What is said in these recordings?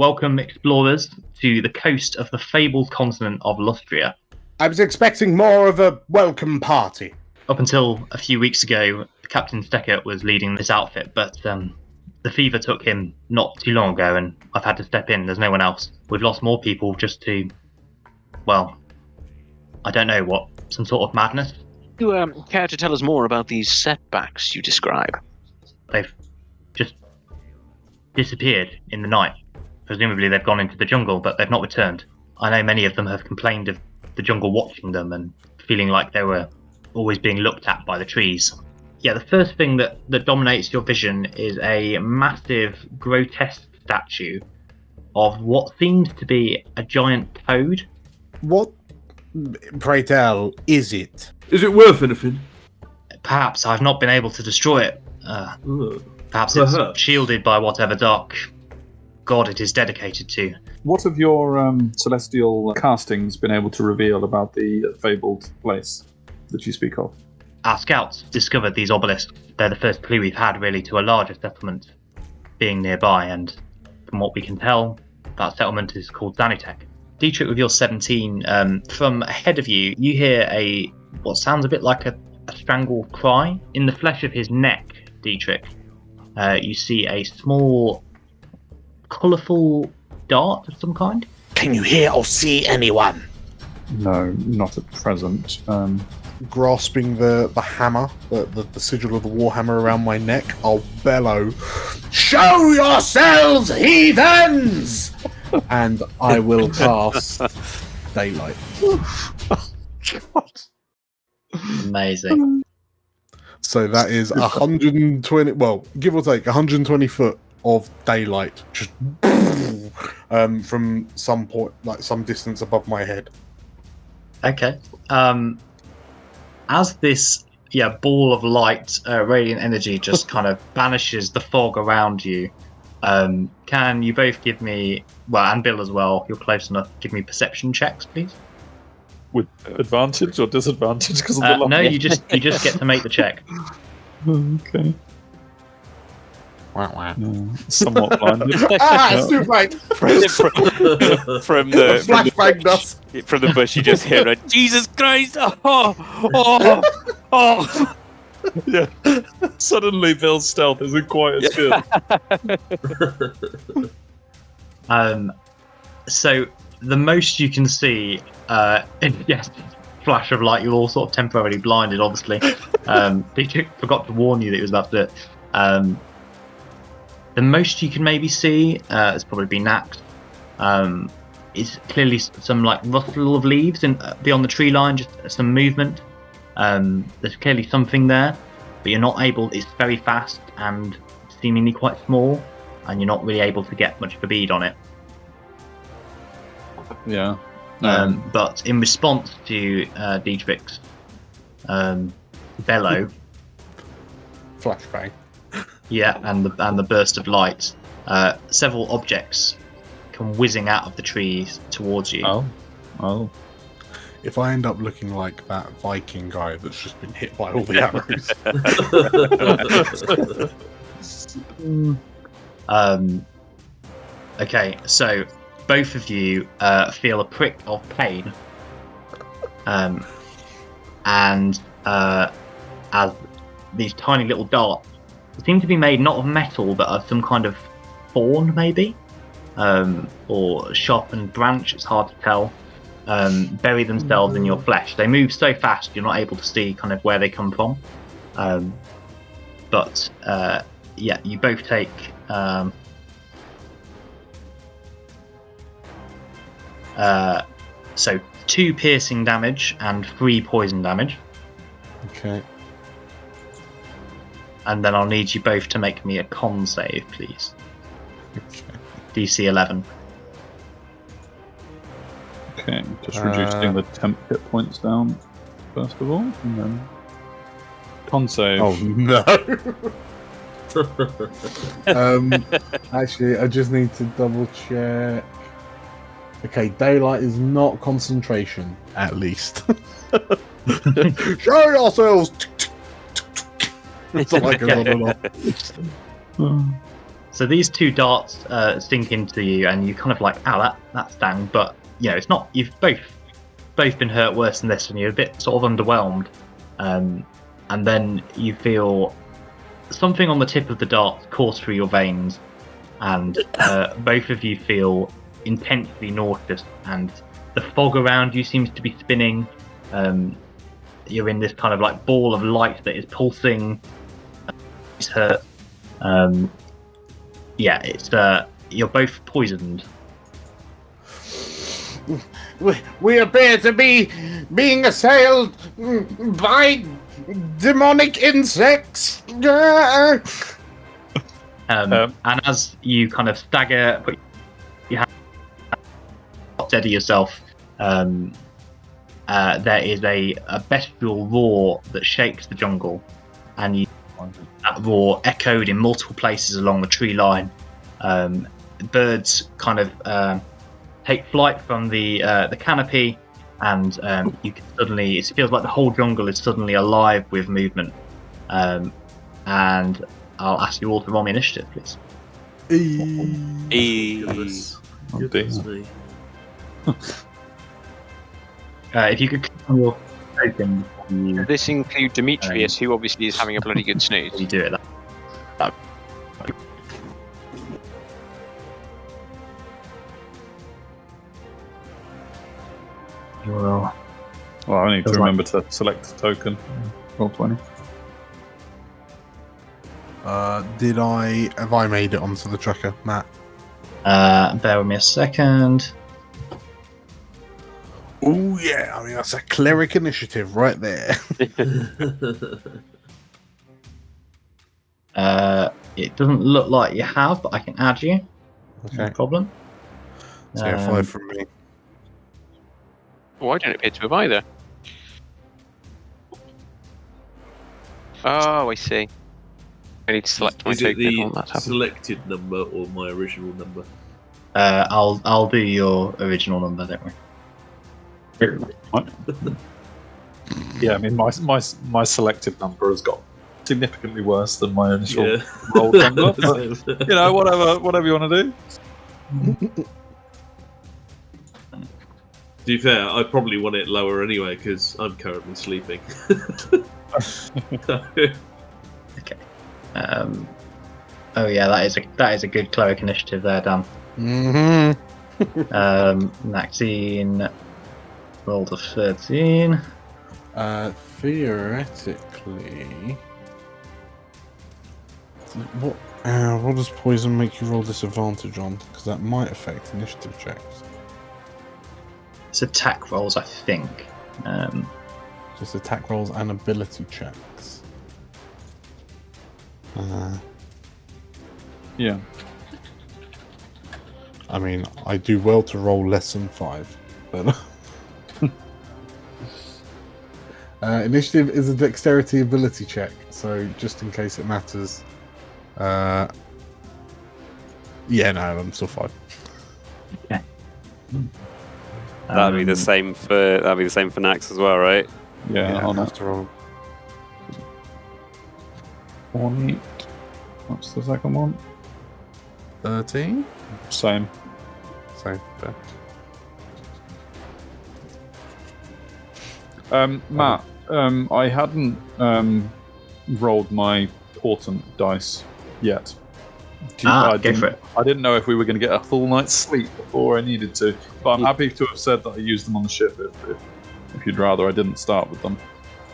welcome explorers to the coast of the fabled continent of Lustria. I was expecting more of a welcome party. Up until a few weeks ago, Captain Steckert was leading this outfit, but the fever took him not too long ago, and I've had to step in. There's no one else. We've lost more people just to, well, I don't know what, some sort of madness. Do you care to tell us more about these setbacks you describe? They've just disappeared in the night. Presumably they've gone into the jungle, but they've not returned. I know many of them have complained of the jungle watching them and feeling like they were always being looked at by the trees. Yeah, the first thing that dominates your vision is a massive, grotesque statue of what seems to be a giant toad. What, pray tell, is it? Is it worth anything? Perhaps I've not been able to destroy it. Perhaps it's shielded by whatever dark god it is dedicated to. What have your celestial castings been able to reveal about the fabled place that you speak of? Our scouts discovered these obelisks. They're the first clue we've had, really, to a larger settlement being nearby, and from what we can tell, that settlement is called Zanutek. Dietrich, with your 17, from ahead of you, you hear what sounds a bit like a strangled cry. In the flesh of his neck, Dietrich, you see a small, colourful dart of some kind. Can you hear or see anyone? No, not at present. Grasping the hammer, the sigil of the Warhammer around my neck, I'll bellow, "Show yourselves, heathens!" And I will cast daylight. Amazing. So that is 120, well, give or take 120 foot of daylight, just from some point, like some distance above my head. Okay. As this ball of light, radiant energy just kind of banishes the fog around you, can you both give me, well, and Bill as well, if you're close enough, give me perception checks, please? With advantage or disadvantage? Because of the light? No, you just get to make the check. Okay. Wow, wow. Somewhat blinded. It's too bright. From the Flashbang does. from the bush, you just hear a Jesus Christ! Oh! Yeah. Suddenly, Bill's stealth isn't quite as good. So the most you can see, yes, flash of light. You're all sort of temporarily blinded, obviously. Dietrich forgot to warn you that he was about to do it. The most you can maybe see, it's probably been Nax, is clearly some like rustle of leaves beyond the tree line, just some movement. There's clearly something there, but you're not able, it's very fast and seemingly quite small, and you're not really able to get much of a bead on it. Yeah. But in response to Dietrich's bellow, Flashbang. yeah, and the burst of light, several objects come whizzing out of the trees towards you. Oh. If I end up looking like that Viking guy that's just been hit by all the arrows. Okay, so both of you feel a prick of pain, and as these tiny little darts seem to be made not of metal but of some kind of thorn, maybe, or sharpened branch, it's hard to tell, bury themselves in your flesh. They move so fast you're not able to see kind of where they come from, but you both take so 2 piercing damage and 3 poison damage. Okay. And then I'll need you both to make me a con save, please. Okay. DC 11. Okay, just reducing the temp hit points down, first of all, and then con save. Oh no. Actually, I just need to double check. Okay, daylight is not concentration, at least. Show yourselves! That's all I can So these two darts sink into you, and you kind of like, "Ow, that's down." But it's not. You've both been hurt worse than this, and you're a bit sort of underwhelmed. And then you feel something on the tip of the dart course through your veins, and both of you feel intensely nauseous, and the fog around you seems to be spinning. You're in this kind of like ball of light that is pulsing. It's hurt. It's you're both poisoned. We appear to be being assailed by demonic insects. And as you kind of stagger, put your hand steady yourself, there is a bestial roar that shakes the jungle, and that roar echoed in multiple places along the tree line. Birds kind of take flight from the canopy, and you can suddenly, it feels like the whole jungle is suddenly alive with movement. And I'll ask you all to roll me initiative, please. Goodness me. If you could click on your token, Does this include Demetrius, who obviously is having a bloody good snooze? you do it. Well, I need to Feels remember to select a token. Roll 20. Have I made it onto the tracker, Matt? bear with me a second. Oh yeah, I mean that's a cleric initiative right there. It doesn't look like you have, but I can add you. No Okay, problem. so yeah, 5 from me. Oh, I don't appear to have either. Oh, I see. I need to select my Is it token. the Oh, that's happened. selected number or my original number? I'll do your original number, don't we? Yeah, I mean, my selected number has got significantly worse than my initial Yeah. roll number. But, whatever you want to do. To be fair, I probably want it lower anyway because I'm currently sleeping. Oh yeah, that is a good cleric initiative there, Dan. Mm-hmm. Maxine rolled a 13. Theoretically, what does poison make you roll disadvantage on? Because that might affect initiative checks. It's attack rolls, I think. Just attack rolls and ability checks. Yeah. I mean, I do well to roll less than 5, but initiative is a dexterity ability check, so just in case it matters. Yeah, no, I'm still 5. That'd be the same for Nax as well, right? Yeah, I on have it. to roll. 1. What's the second one? 13. Same. So, Matt, I hadn't rolled my portent dice yet. Go for it. I didn't know if we were going to get a full night's sleep before I needed to, but I'm happy to have said that I used them on the ship if you'd rather I didn't start with them.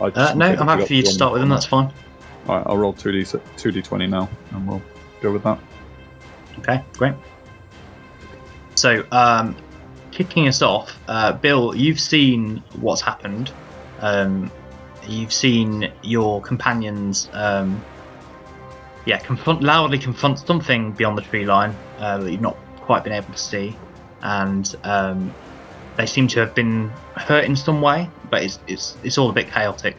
No, I'm happy for you to start with them, that's fine. Alright, I'll roll 2d20 now, and we'll go with that. Okay, great. So, kicking us off, Bill, you've seen what's happened. You've seen your companions, loudly confront something beyond the tree line that you've not quite been able to see, and they seem to have been hurt in some way, but it's all a bit chaotic.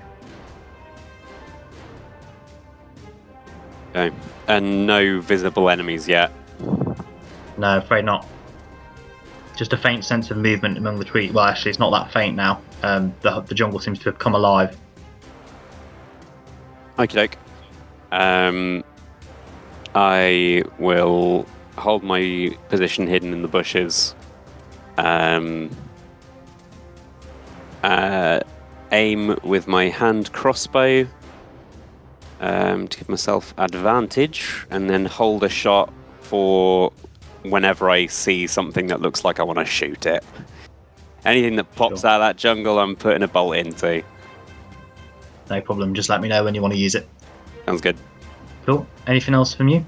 Okay. And no visible enemies yet. No, afraid not. Just a faint sense of movement among the trees. Well, actually, it's not that faint now. The jungle seems to have come alive. Okie doke. I will hold my position hidden in the bushes. Aim with my hand crossbow to give myself advantage, and then hold a shot for whenever I see something that looks like I want to shoot it. Anything that pops out of that jungle, I'm putting a bolt into. No problem. Just let me know when you want to use it. Sounds good. Cool. Anything else from you?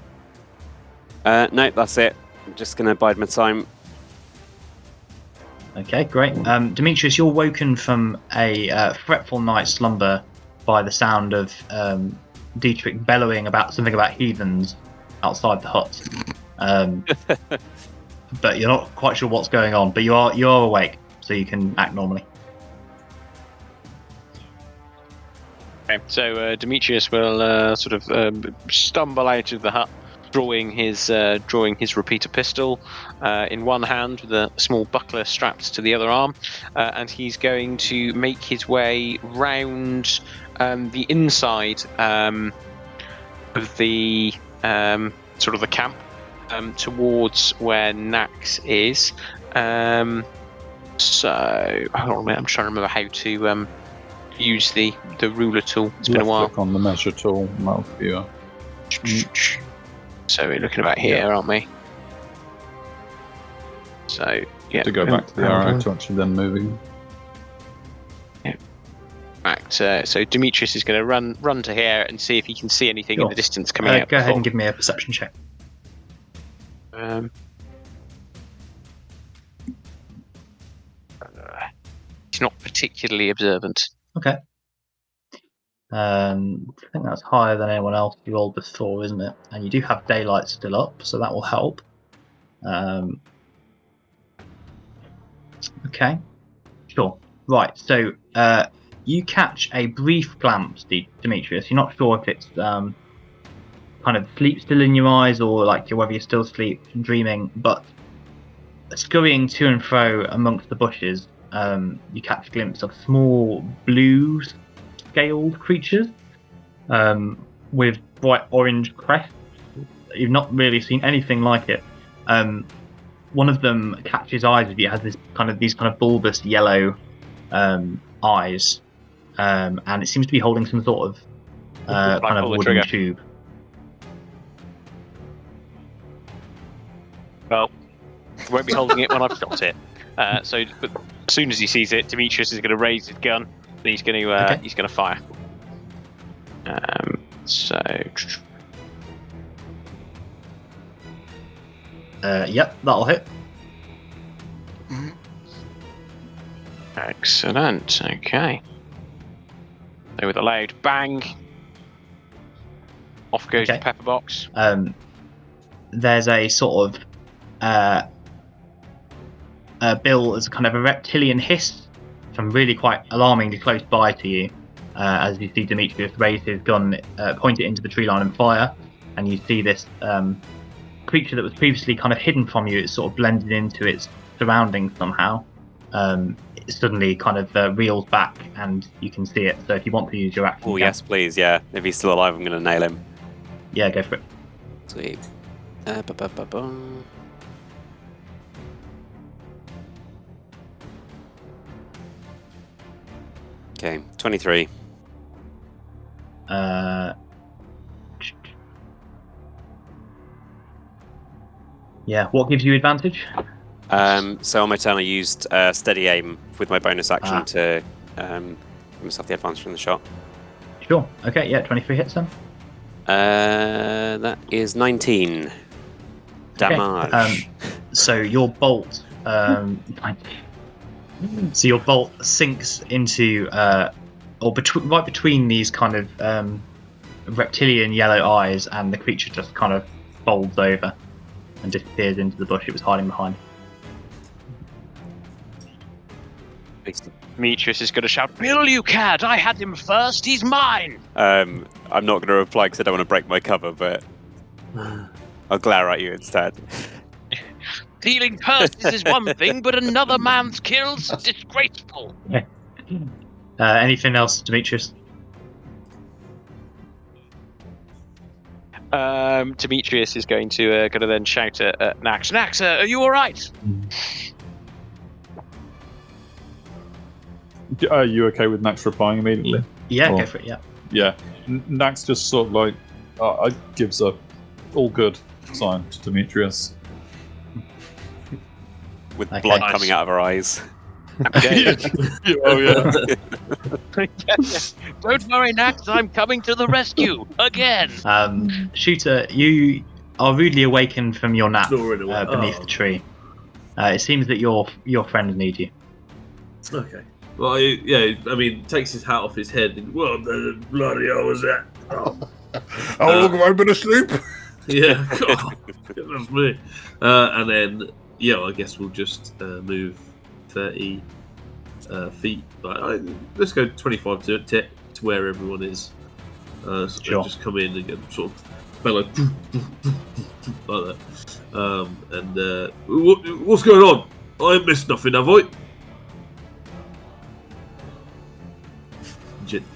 No, that's it. I'm just going to bide my time. Okay, great. Demetrius, you're woken from a fretful night's slumber by the sound of Dietrich bellowing about something about heathens outside the hut. But you're not quite sure what's going on. But you are awake, so you can act normally. Okay, so Demetrius will sort of stumble out of the hut, drawing his repeater pistol in one hand with a small buckler strapped to the other arm, and he's going to make his way round the inside of the sort of the camp towards where Nax is. So hold on a minute, I'm trying to remember how to use the ruler tool. It's been a while. Click on the measure tool, and that'll give you a... So we're looking about here, aren't we? So yeah, to go back to the arrow to actually then moving. Yeah. Right. So Demetrius is going to run to here and see if he can see anything in the distance coming out. Go ahead and give me a perception check. He's not particularly observant. Okay. I think that's higher than anyone else you rolled before, isn't it? And you do have daylight still up, so that will help. Okay. Sure. Right. So you catch a brief glance, Demetrius. You're not sure if it's kind of sleep still in your eyes or like whether you're still asleep and dreaming, but scurrying to and fro amongst the bushes, you catch a glimpse of small blue scaled creatures with bright orange crests. You've not really seen anything like it. One of them catches eyes with you. It has these kind of bulbous yellow eyes, and it seems to be holding some sort of kind of wooden tube. Well, he won't be holding it when I've got it. But as soon as he sees it, Demetrius is going to raise his gun. And he's going to fire. Yep, that'll hit. Excellent. Okay. So with a loud bang, off goes the pepper box. There's a sort of bill as kind of a reptilian hiss from really quite alarmingly close by to you, as you see Demetrius raise his gun, point it into the tree line and fire, and you see this creature that was previously kind of hidden from you. It's sort of blended into its surroundings somehow. It suddenly kind of reels back and you can see it, so if you want to use your action... Oh yes, please, yeah. If he's still alive, I'm going to nail him. Yeah, go for it. Sweet. Okay, 23. Yeah, what gives you advantage? So on my turn, I used steady aim with my bonus action to give myself the advantage from the shot. Sure. Okay, yeah, 23 hits then. That is 19 damage. Okay. So your bolt, sinks into, right between these kind of reptilian yellow eyes, and the creature just kind of folds over and disappears into the bush it was hiding behind. Demetrius is going to shout, "Bill, you cad! I had him first. He's mine!" I'm not going to reply because I don't want to break my cover, but I'll glare at you instead. Stealing purses is one thing, but another man's kill's disgraceful. Anything else, Demetrius? Demetrius is going to then shout at Nax. Nax, are you all right? Are you okay with Nax replying immediately? Yeah, Or- go for it. Yeah. Yeah. Nax just sort of like gives a all good sign to Demetrius. With Okay. blood Nice. coming out of her eyes. Oh yeah. Don't worry, Nax. I'm coming to the rescue again. Shooter, you are rudely awakened from your nap Snoring away. beneath the tree. It seems that your friends need you. Okay. Well, I mean, takes his hat off his head. And, what the bloody hell was that? Oh. How long have I been asleep? Yeah, God, goodness me. And then, I guess we'll just move 30 feet. Let's go 25 to where everyone is. So Sure. just come in and get sort of bellow like that. What's going on? I ain't missed nothing, have I?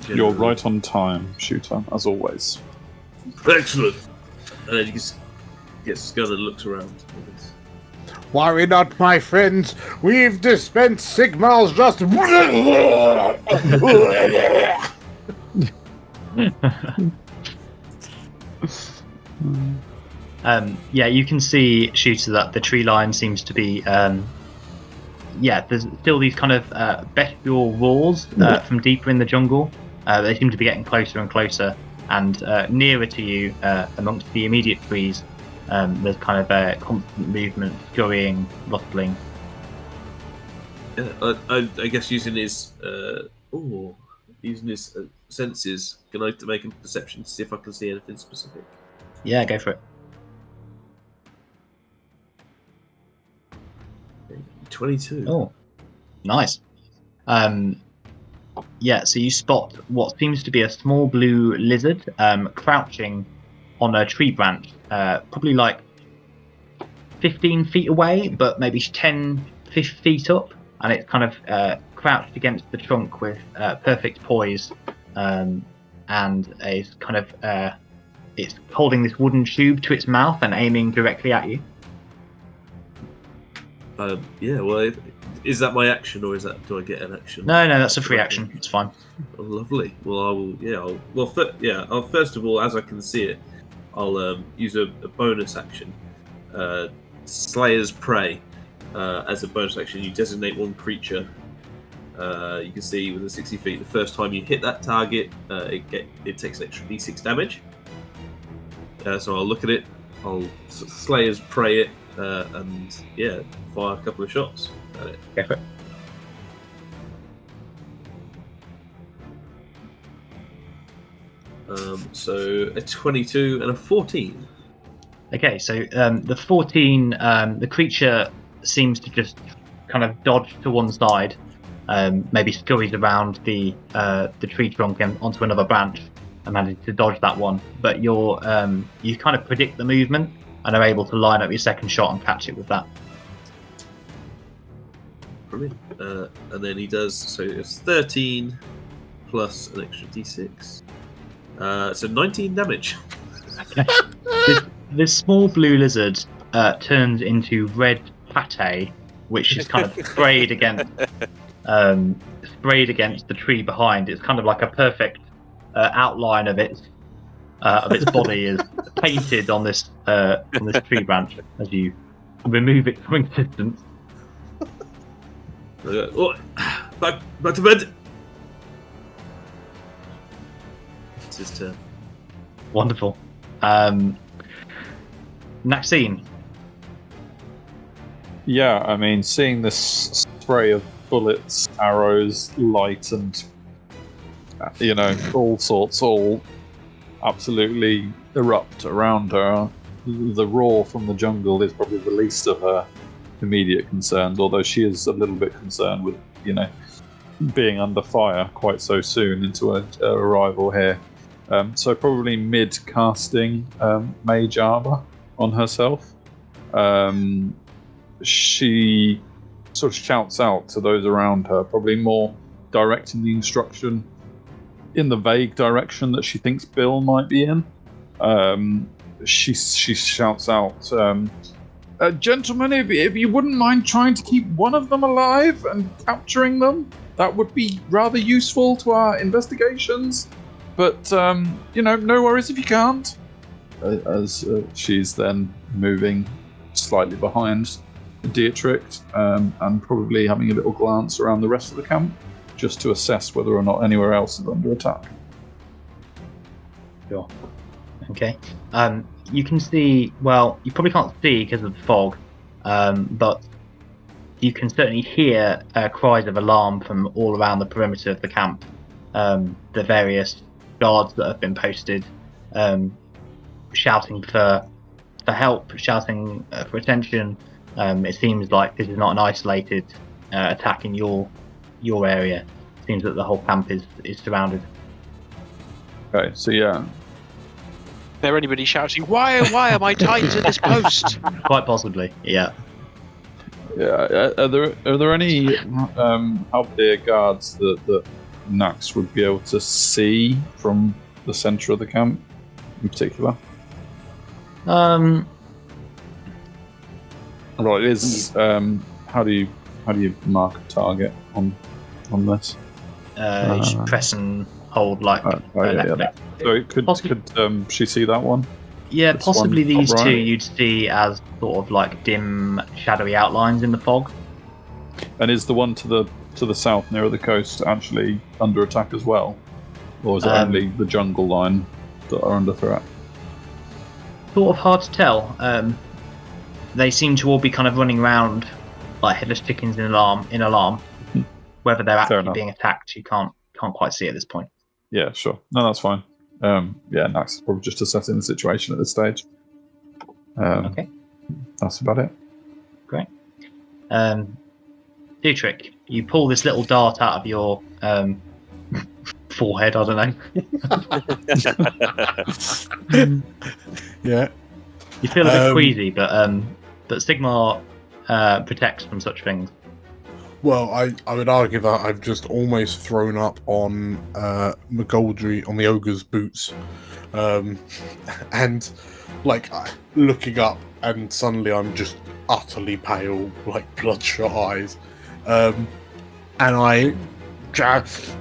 You're right on time, Shooter, as always. Excellent. And then he gets gun and looks around. Worry not, my friends. We've dispensed Sigmal's just. Yeah, you can see, Shooter, that the tree line seems to be. There's still these kind of bestial roars from deeper in the jungle. They seem to be getting closer and closer, and nearer to you, amongst the immediate trees, there's kind of a constant movement, scurrying, rustling. Yeah, I guess using his senses, can I make a perception to see if I can see anything specific? Yeah, go for it. 22. Oh, nice. So you spot what seems to be a small blue lizard crouching on a tree branch, probably like 15 feet away, but maybe 10 feet up, and it's kind of crouched against the trunk with perfect poise, and it's kind of it's holding this wooden tube to its mouth and aiming directly at you. Well, is that my action, or do I get an action? No, that's a free action. It's fine. Oh, lovely. Well, I will. I'll first of all, as I can see it, I'll use a bonus action, Slayer's Prey. As a bonus action, you designate one creature. You can see within 60 feet. The first time you hit that target, it takes an extra d6 damage. So I'll look at it. I'll Slayer's Prey it. And fire a couple of shots at it. Go for it. So a 22 and a 14. Okay, so the 14, the creature seems to just kind of dodge to one side, maybe scurries around the tree trunk and onto another branch, and manages to dodge that one. But you kind of predict the movement and are able to line up your second shot and catch it with that. Brilliant. And then he does, so it's 13 plus an extra d6. So 19 damage. Okay. This small blue lizard turns into red pate, which is kind of sprayed against the tree behind. It's kind of like a perfect outline of its body is painted on this tree branch as you remove it from existence. Back to bed. It's his turn. Wonderful. Maxine. Yeah, I mean, seeing this spray of bullets, arrows, light, and all sorts, all absolutely erupt around her. The roar from the jungle is probably the least of her immediate concerns, although she is a little bit concerned with, being under fire quite so soon into her arrival here. So probably mid-casting mage armor on herself. She sort of shouts out to those around her, probably more directing the instruction in the vague direction that she thinks Bill might be in. she shouts out, "Gentlemen, if you wouldn't mind trying to keep one of them alive and capturing them, that would be rather useful to our investigations. But no worries if you can't." As she's then moving slightly behind Dietrich, and probably having a little glance around the rest of the camp, just to assess whether or not anywhere else is under attack. Sure. Okay. You can see. Well, you probably can't see because of the fog, but you can certainly hear cries of alarm from all around the perimeter of the camp. The various guards that have been posted, shouting for help, shouting for attention. It seems like this is not an isolated attack in your area. It seems that the whole camp is surrounded. Okay, so yeah. Is there anybody shouting, why am I tied to this post? Quite possibly, yeah. Yeah. Are there any Halberdier guards that Nax would be able to see from the centre of the camp, in particular? Um, Right. It is. How do you mark a target on this? you should press and hold left click. So could she see that one? Yeah, This possibly one, top these two right? you'd see as sort of like dim, shadowy outlines in the fog. And is the one to the south nearer the coast actually under attack as well, or is it only the jungle line that are under threat? Sort of hard to tell. They seem to all be kind of running around like headless chickens in alarm. Whether they're actually being attacked, you can't quite see at this point. Yeah, sure. No, that's fine. Nax is probably just assessing the situation at this stage. Okay. That's about it. Great. Dietrich, you pull this little dart out of your forehead, I don't know. Yeah. You feel a bit queasy, but Sigmar protects from such things. Well, I would argue that I've just almost thrown up on McGoldry on the ogre's boots, and like looking up, and suddenly I'm just utterly pale, like bloodshot eyes, and I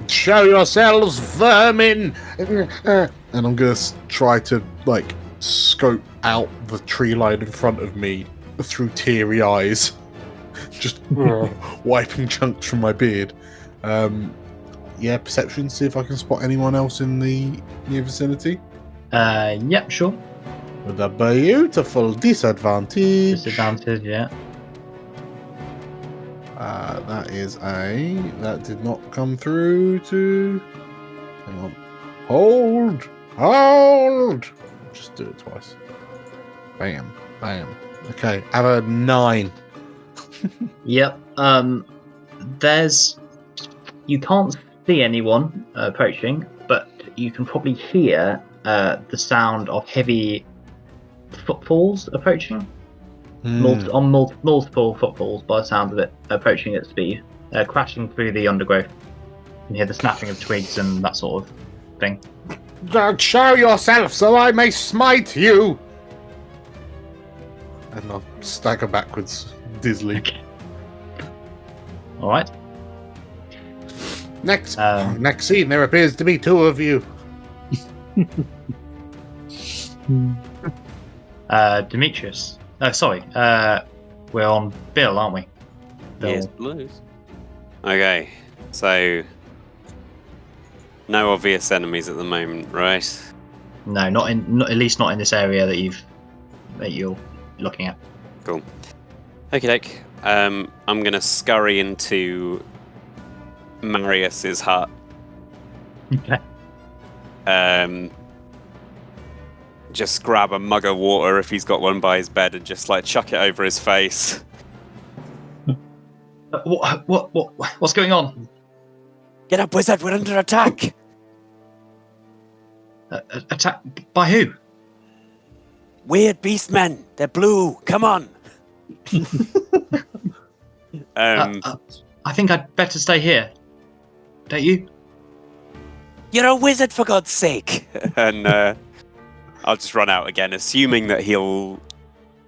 show yourselves, vermin, and I'm gonna try to like scope out the tree line in front of me through teary eyes. Just wiping chunks from my beard. Perception, see if I can spot anyone else in the near vicinity. Yep, sure. With a beautiful disadvantage. Disadvantage, yeah. That did not come through to... Hang on. Hold! Just do it twice. Bam. Okay, I have a 9. Yep. You can't see anyone approaching, but you can probably hear the sound of heavy footfalls approaching. Multiple footfalls, by the sound of it, approaching at speed, crashing through the undergrowth. You can hear the snapping of twigs and that sort of thing. Show yourself so I may smite you! And I'll stagger backwards, dizzily. Alright. Next scene, there appears to be 2 of you. Demetrius. Oh, sorry. We're on Bill, aren't we? Bill. Yes, blues. Okay, so no obvious enemies at the moment, right? No, at least not in this area that you're looking at. Cool. Okay, I'm gonna scurry into Marius's hut. Okay. Just grab a mug of water if he's got one by his bed and just like chuck it over his face. What's going on? Get up, wizard! We're under attack. Attack by who? Weird beast men. They're blue. Come on. I think I'd better stay here. Don't you? You're a wizard, for God's sake. And I'll just run out again, assuming that he'll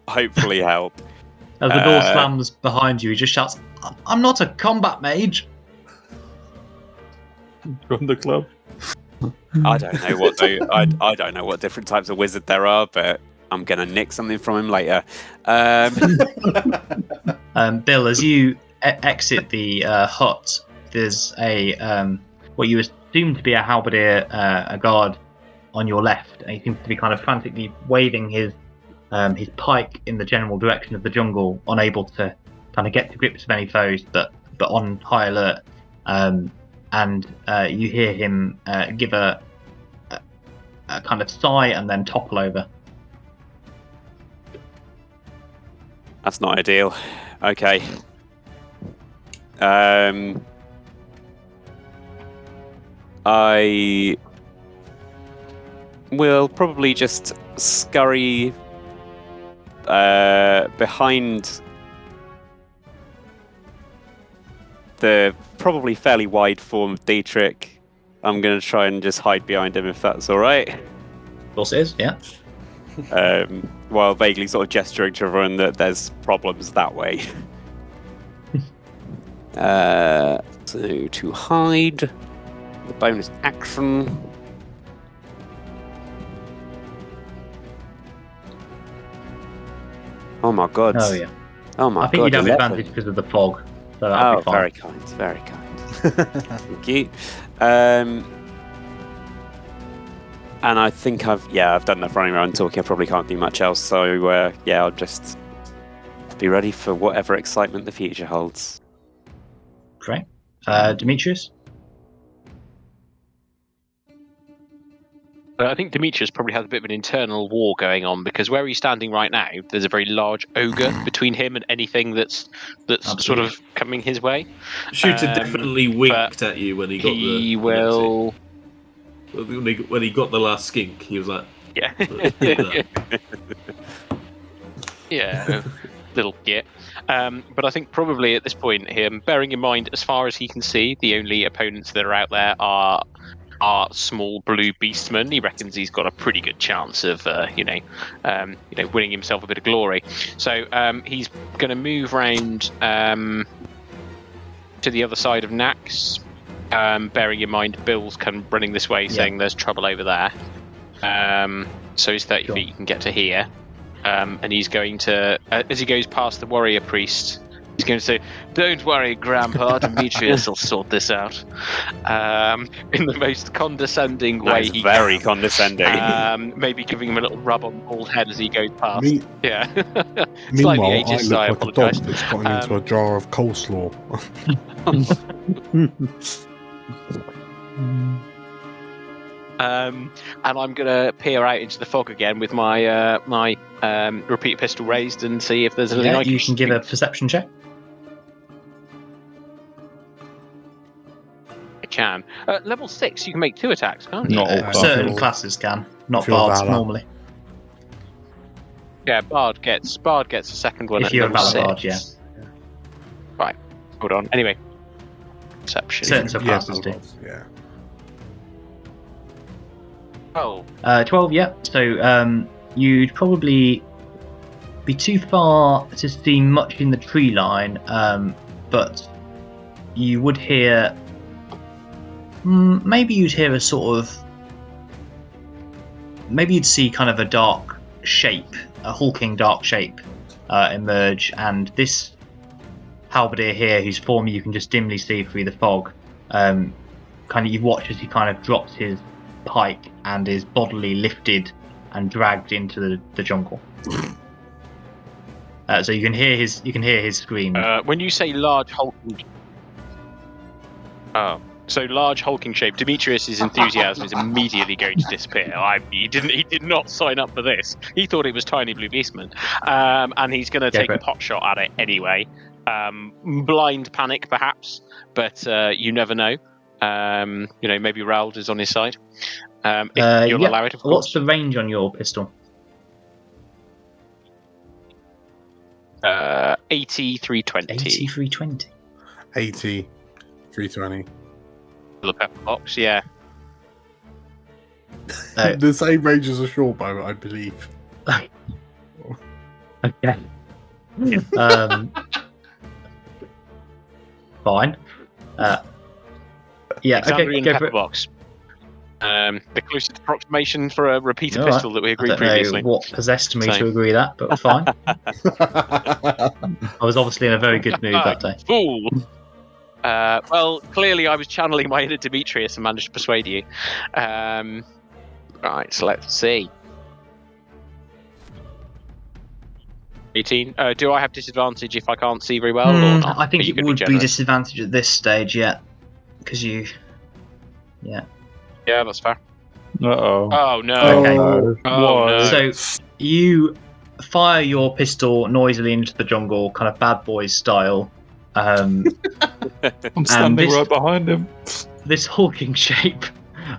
hopefully help. As the door slams behind you, he just shouts, "I'm not a combat mage." From the club. I don't know what I don't know what different types of wizard there are, but I'm gonna nick something from him later. Bill, as you exit the hut, there's a what you assume to be a halberdier, a guard on your left, and he seems to be kind of frantically waving his pike in the general direction of the jungle, unable to kind of get to grips with any foes, but on high alert. And you hear him give a kind of sigh and then topple over. That's not ideal. Okay. I will probably just scurry behind the probably fairly wide form of Dietrich. I'm going to try and just hide behind him if that's all right. Of course it is, yeah. While vaguely sort of gesturing to everyone that there's problems that way. So to hide, the bonus action. Oh my god. Oh yeah. Oh my god. I think you'd have 11. advantage because of the fog. So that'd be fine. Very kind, very kind. Thank you. And I think I've done enough running around talking. I probably can't do much else. So I'll just be ready for whatever excitement the future holds. Great. Demetrius? I think Demetrius probably has a bit of an internal war going on, because where he's standing right now, there's a very large ogre between him and anything that's Absolutely. sort of coming his way. Shooter definitely winked at you when he got He will. When he got the last skink, he was like, Yeah. "Hit that." Yeah, little git. But I think probably at this point, him bearing in mind, as far as he can see, the only opponents that are out there are small blue beastmen. He reckons he's got a pretty good chance of, winning himself a bit of glory. So he's going to move round to the other side of Nax. Bearing in mind, Bill's running this way, saying there's trouble over there. So he's 30 feet. You can get to here. And he's going to, as he goes past the warrior priest, he's going to say, "Don't worry, Grandpa, Demetrius will sort this out." In the most condescending way he can. Very condescending. Maybe giving him a little rub on the bald head as he goes past. Yeah. Meanwhile, Slightly I ageist, look I like a dog apologise. that's gotten into a jar of coleslaw. And I'm going to peer out into the fog again with my repeat pistol raised and see if there's anything I You can give a perception check. I can. Level 6, you can make 2 attacks, can't you? Not all Certain Feel- classes can, not feel bards valor. normally. Yeah, Bard gets a second one If at you're a level valor 6. bard, yeah. Right, hold on. Anyway, perception. Certain subclasses do. Yeah. Oh, 12, yeah. So you'd probably be too far to see much in the tree line, but you would hear. Maybe you'd hear a sort of. Maybe you'd see kind of a dark shape, a hulking dark shape, emerge, and this halberdier here, whose form you can just dimly see through the fog, you've watched as he kind of drops his pike and is bodily lifted and dragged into the jungle. So you can hear his scream. when you say large hulking. Oh. So large hulking shape. Demetrius's enthusiasm is immediately going to disappear. He did not sign up for this. He thought it was tiny blue beastman, and he's going to take a pot shot at it anyway. Blind panic, perhaps, but you never know. Maybe Raoul is on his side. If you'll allow it, of course. What's the range on your pistol? 80, 320. 80, 320. 80, 320. The pepper box, yeah. Oh. The same range as a short bow, I believe. Okay. Fine. Yeah. Alexandrian Okay. Go for pepper it. box. The closest approximation for a repeater All pistol right. that we I agreed don't previously. know what possessed me So- to agree that, but fine. I was obviously in a very good mood that day. Fool. Well, clearly I was channeling my inner Demetrius and managed to persuade you. Right, so let's see. 18. Do I have disadvantage if I can't see very well or not? I think Are you it gonna would be generous? disadvantage at this stage, yeah, because you. Yeah. Yeah, that's fair. Uh-oh. Oh no. Okay. no. Oh, Why? no. So you fire your pistol noisily into the jungle, kind of Bad Boys style. I'm standing this- right behind him. This hulking shape,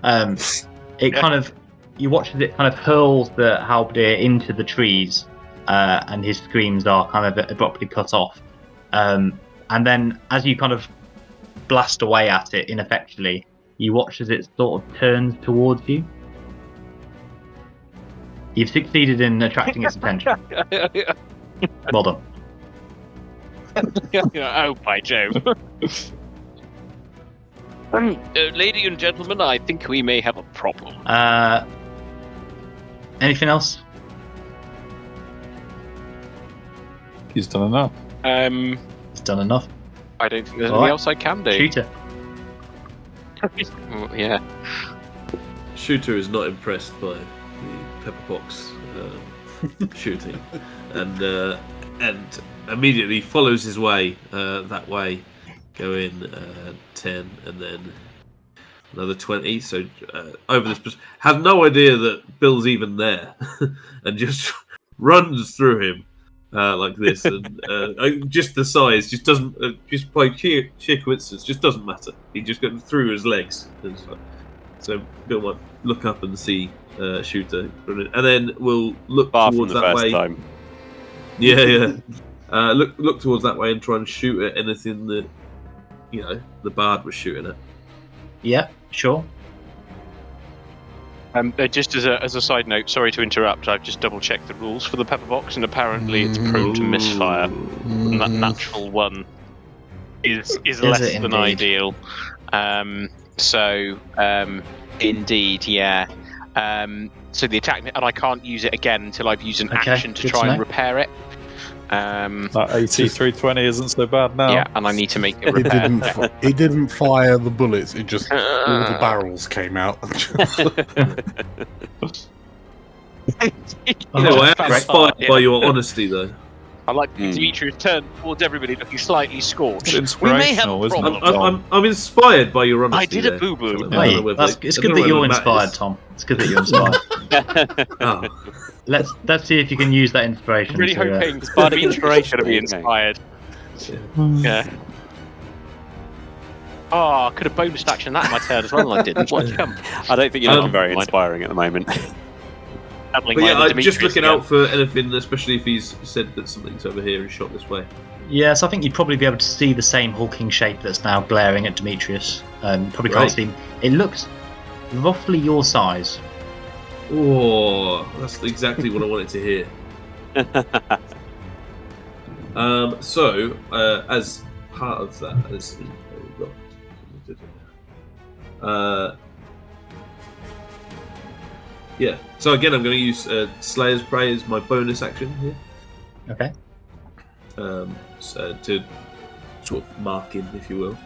it kind of, you watch as it kind of hurls the halberdier into the trees, and his screams are kind of abruptly cut off. And then as you kind of blast away at it ineffectually, you watch as it sort of turns towards you. You've succeeded in attracting its attention. Well done. Oh, by Jove. Lady and gentlemen, I think we may have a problem. Anything else? He's done enough. It's done enough. I don't think there's All anything right. else I can do. Shooter. Yeah. Shooter is not impressed by the pepperbox shooting, and immediately follows his way that way, going 10 and then another 20. So over this, has no idea that Bill's even there, and just runs through him like this, and just the size just doesn't, just by sheer coincidence, just doesn't matter. He just got through his legs. So Bill might look up and see Shooter, and then we'll look Far from towards the that first way. time. Yeah. Look towards that way and try and shoot at anything that the bard was shooting at. Yeah, sure. Just as a side note, sorry to interrupt, I've just double checked the rules for the pepper box, and apparently it's prone to misfire. And that natural one is less it than indeed? ideal. Indeed, yeah. So the attack, and I can't use it again until I've used an Okay, action to good try to and know. repair it. That 8320 isn't so bad now. Yeah, and I need to make it It repair. didn't. It didn't fire the bullets. It just all the barrels came out. I am Great. inspired Yeah. by your honesty, though. I like Demetrius turn towards everybody looking slightly scorched. It's We may have a inspirational, isn't it? problem. I'm inspired by your honesty. I did a there. boo-boo. I don't Hey, know whether- it's I good don't that know you're whether inspired, matters. Tom. It's good that you're inspired. Oh. Let's see if you can use that inspiration. I'm really to, hoping Bardic Demetrius is inspiration, going to be okay. inspired. Yeah. Oh, I could have bonus action that in my turn as well, and I didn't. What come? I don't think you're looking very Mind. inspiring at the moment. Handling But yeah, my I'm Demetrius just looking again. out for anything, especially if he's said that something's over here and shot this way. Yes, I think you'd probably be able to see the same hulking shape that's now glaring at Demetrius. Probably Right. can't see. It looks roughly your size. Oh, that's exactly what I wanted to hear. So, as part of that, yeah. So again, I'm going to use Slayer's Prey as my bonus action here. Okay. So to sort of mark him, if you will,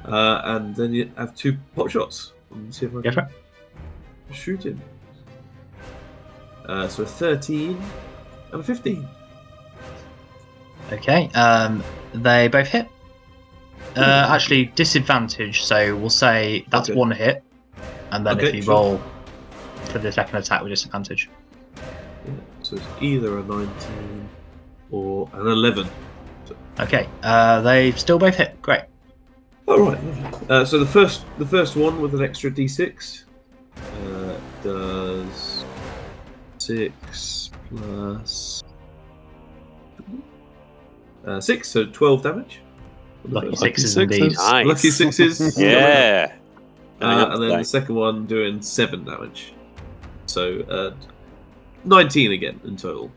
and then you have 2 pot shots and see if I Go for can shoot him. So a 13 and a 15. Okay. They both hit. Actually, disadvantage. So we'll say that's Okay. one hit, and then Okay, if you sure. roll for the second attack with disadvantage. Yeah, so it's either a 19 or an 11. Okay. They still both hit. Great. All right. Lovely. So the first one with an extra d6 does 6 plus 6, so 12 damage. Lucky First. sixes sixes. indeed. Nice. Lucky 6s. Yeah. And then the second one doing 7 damage. So 19 again in total.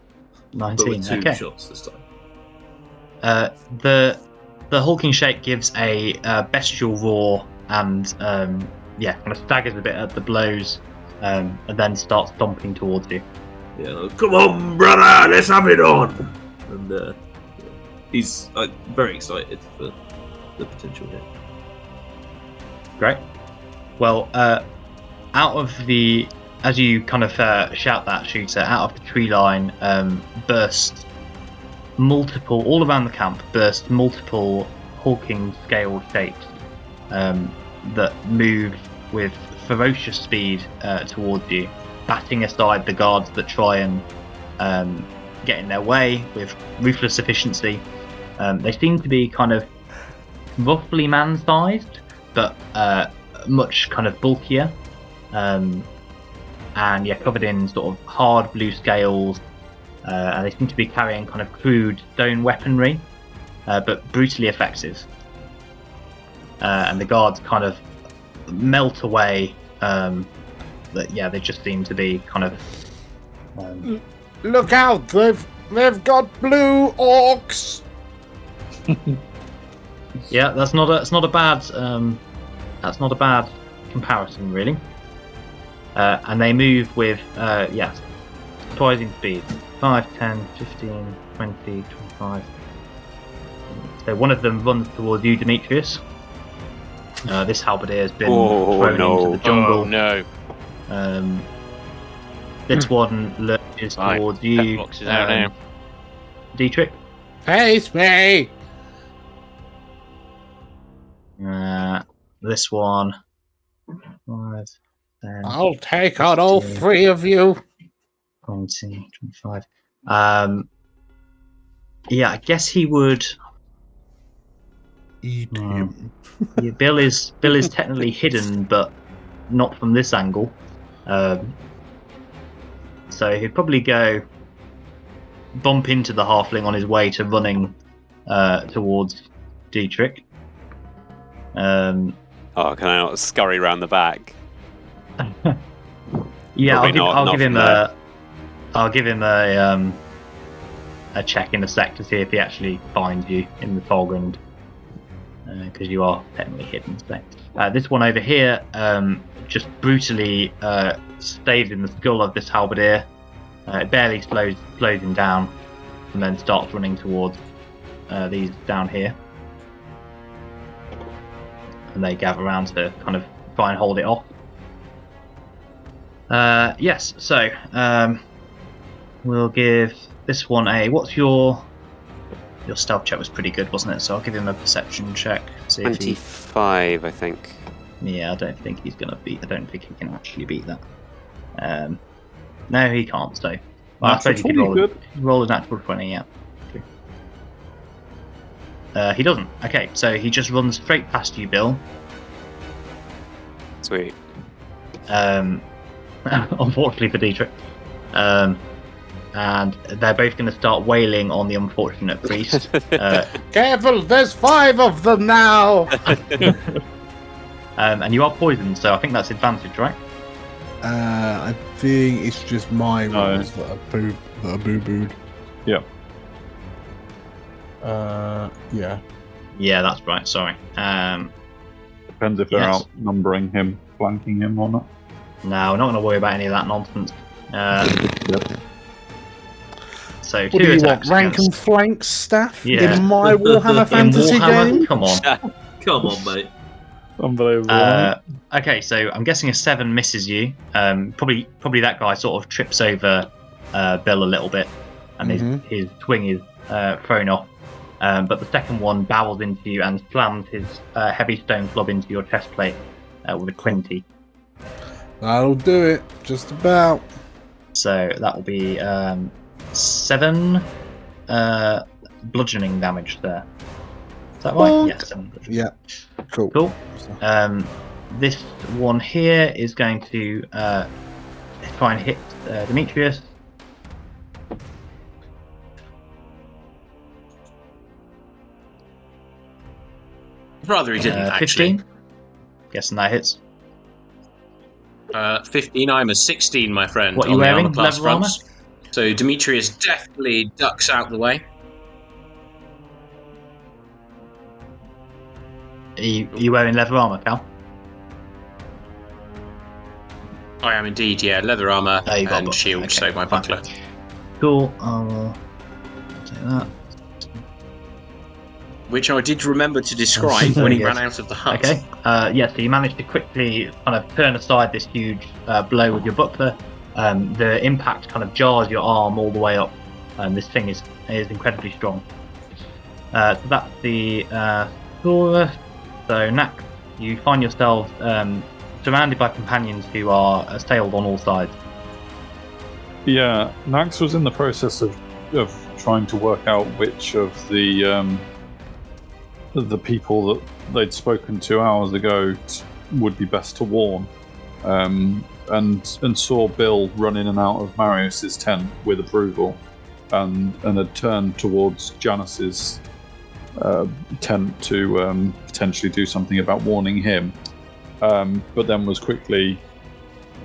But 19. with 2 Okay. shots this time. The hulking shape gives a bestial roar and kind of staggers a bit at the blows, and then starts stomping towards you. Yeah, come on, brother, let's have it on. And he's very excited for the potential hit. Great. Well, as you kind of shout that, Shooter, out of the tree line burst all around the camp, burst multiple hulking scaled shapes that move with ferocious speed towards you, batting aside the guards that try and get in their way with ruthless efficiency. They seem to be kind of roughly man-sized, but much kind of bulkier, and covered in sort of hard blue scales. And they seem to be carrying kind of crude stone weaponry, but brutally effective. And the guards kind of melt away. They just seem to be kind of. Look out! They've got blue orcs. Yeah, that's not a bad comparison, really. And they move with surprising speed. 5, 10, 15, 20, 25. So one of them runs towards you, Demetrius. This halberdier has been thrown into the jungle. Oh no! This one lurches towards you, Petbox is out now. Dietrich. Face me! This one. 5, 10, I'll take on all 3 of you. 20, 25. I guess he would Eat him. Yeah, Bill is technically hidden, but not from this angle. So he'd probably go bump into the halfling on his way to running towards Dietrich. Can I not scurry around the back? Yeah, I'll give him there. a check in a sec to see if he actually finds you in the fog, and because you are technically hidden. So this one over here just brutally staves in the skull of this halberdier. It barely slows him down, and then starts running towards these down here, and they gather around to kind of try and hold it off. Yes, so we'll give this one a. What's your stealth check was pretty good, wasn't it? So I'll give him a perception check. See 25, I think. Yeah, I don't think he's gonna beat. I don't think he can actually beat that. No, he can't. So I suppose you could roll a natural 20. Yeah. Okay. He doesn't. Okay, so he just runs straight past you, Bill. Sweet. Unfortunately for Dietrich. And they're both going to start wailing on the unfortunate priest. Careful, there's 5 of them now! And you are poisoned, so I think that's advantage, right? I think it's just my rolls that are boo-booed. Yeah. Yeah. Yeah, that's right, sorry. Depends if they're outnumbering him, flanking him or not. No, we're not going to worry about any of that nonsense. Yep. So What 2 do you attacks. want? Rank and flank staff Yeah. in my Warhammer fantasy In Warhammer? game? Come on. Come on, mate. Unbelievable. Okay, so I'm guessing a 7 misses you. Probably that guy sort of trips over Bill a little bit, and his swing is thrown off. But the second one barrels into you and slams his heavy stone club into your chest plate with a 20. That'll do it, just about. So that will be 7 bludgeoning damage there. Is that right? Bonk. Yeah, 7 bludgeoning. Yeah, cool. Cool. This one here is going to try and hit Demetrius. Rather he didn't, actually. 15. Guessing that hits. 15. I'm a 16, my friend. What are you on the wearing? armor class Leather armor? fronts. So Demetrius definitely ducks out the way. Are you wearing leather armor, Cal? I am indeed, yeah. Leather armor Oh, you got a and buckler. shield, Okay, so my fine. buckler. Cool. I'll take that. Which I did remember to describe when he Yes. ran out of the hut. Okay. So you managed to quickly kind of turn aside this huge blow with your buckler. The impact kind of jars your arm all the way up. This thing is incredibly strong. So that's the Thora. So Nak, you find yourself surrounded by companions who are assailed on all sides. Yeah, Nax was in the process of trying to work out which of the people that they'd spoken to hours ago would be best to warn, and saw Bill run in and out of Marius's tent with approval, and had turned towards Janice's tent to potentially do something about warning him, but then was quickly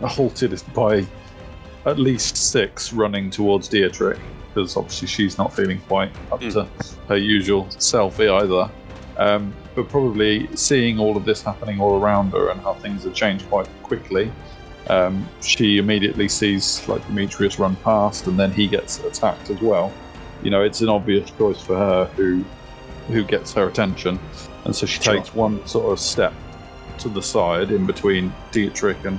halted by at least 6 running towards Dietrich, because obviously she's not feeling quite up to her usual self either. But probably seeing all of this happening all around her and how things have changed quite quickly, she immediately sees like Demetrius run past, and then he gets attacked as well. You know, it's an obvious choice for her who gets her attention, and so she takes one sort of step to the side in between Dietrich and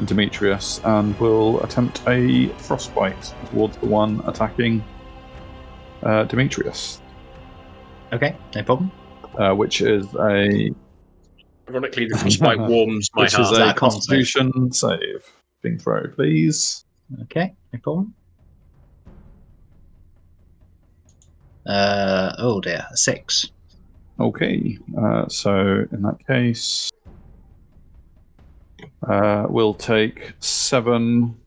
Demetrius, and will attempt a frostbite towards the one attacking Demetrius. Okay, no problem. Which is a Ironically, the frostbite warms my which heart. is that a a con save? Constitution save. Being throw, please. Okay, no problem. Oh dear, 6. Okay, so in that case, we'll take 7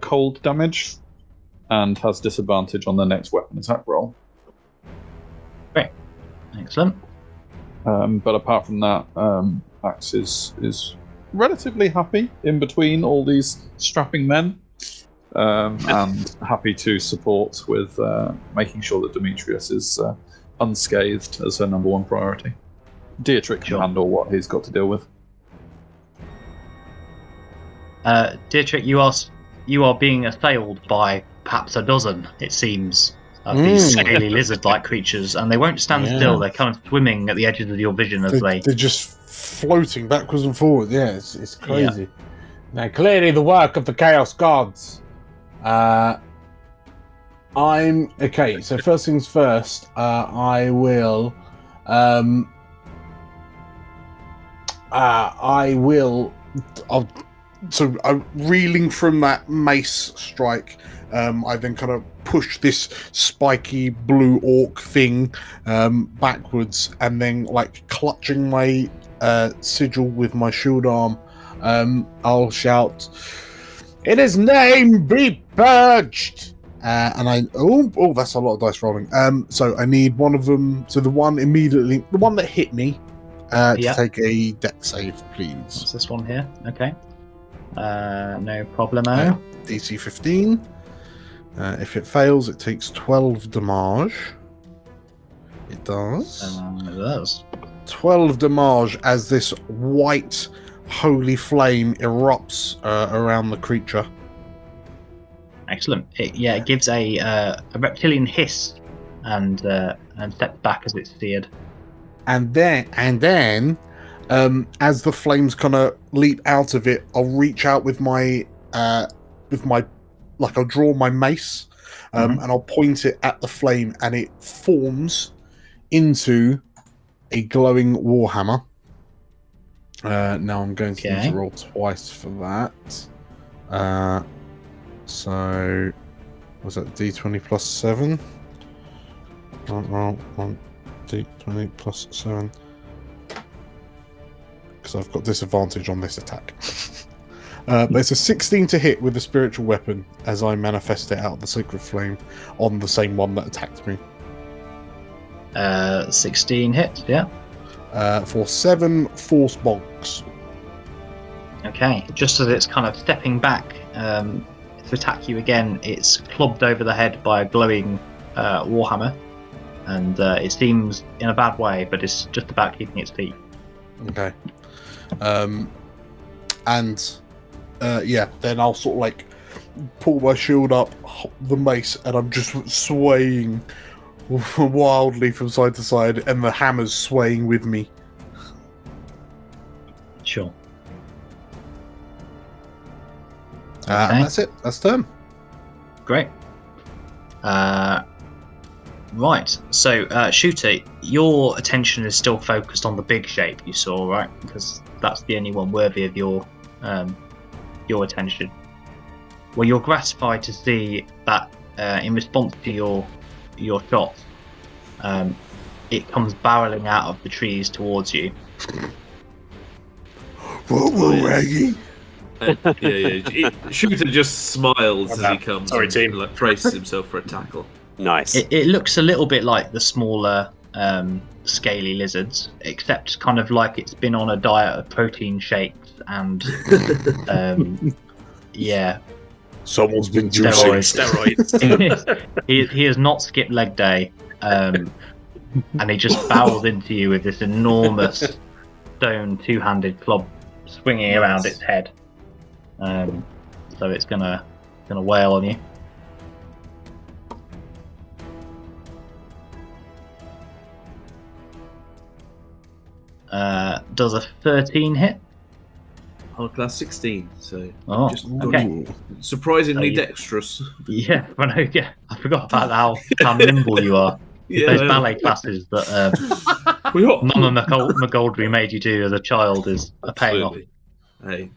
cold damage, and has disadvantage on the next weapon attack roll. Great, excellent. But apart from that, Axe is relatively happy in between all these strapping men, and happy to support with making sure that Demetrius is unscathed as her number 1 priority. Dietrich can handle what he's got to deal with. Dietrich, you are being assailed by perhaps a dozen, it seems, of these scaly lizard-like creatures, and they won't stand still. They're kind of swimming at the edges of your vision as They're just floating backwards and forwards. Yeah, it's crazy. Yeah. Now, clearly the work of the Chaos Gods. I'm okay. So first things first, I will. I'm reeling from that mace strike. I then kind of push this spiky blue orc thing backwards, and then like clutching my sigil with my shield arm, I'll shout, "In his name be purged!" And that's a lot of dice rolling. So I need one of them. So the one that hit me, to take a dex save, please. What's this one here? Okay. No problemo. DC 15. If it fails, it takes 12 damage. It does. It does. 12 damage as this white holy flame erupts around the creature. Excellent. It gives a reptilian hiss and steps back as it's seared. And then, as the flames kind of leap out of it, I'll reach out with my I'll draw my mace, and I'll point it at the flame, and it forms into a glowing warhammer. Now I'm going to need to roll twice for that. So was that D20 plus 7? Roll 1 D20 plus 7. Because I've got disadvantage on this attack. But it's a 16 to hit with a spiritual weapon as I manifest it out of the sacred flame on the same one that attacked me. 16 hits, yeah. For 7 force bonks. Okay, just as it's kind of stepping back to attack you again, it's clubbed over the head by a glowing warhammer, and it seems in a bad way, but it's just about keeping its feet. Okay. Then I'll sort of like pull my shield up, the mace, and I'm just swaying wildly from side to side, and the hammer's swaying with me. Sure. And that's it. That's turn. Great. Right. So, Shooter, your attention is still focused on the big shape you saw, right? Because that's the only one worthy of your attention. Well, you're gratified to see that in response to your shot, it comes barreling out of the trees towards you. Whoa, Raggy! Shooter just smiles as he comes. Sorry, and, team. Like, braces himself for a tackle. Nice. It looks a little bit like the smaller scaly lizards, except kind of like it's been on a diet of protein shakes and Someone's been Steroids. he has not skipped leg day, and he just barrels into you with this enormous stone two-handed club swinging around its head. So it's gonna wail on you. Does a 13 hit? Hard class 16, so Oh, just okay. surprisingly So you- dexterous. Yeah, I forgot about how nimble you are. Those ballet classes that Mama McGoldrick made you do as a child is paying off. Hey,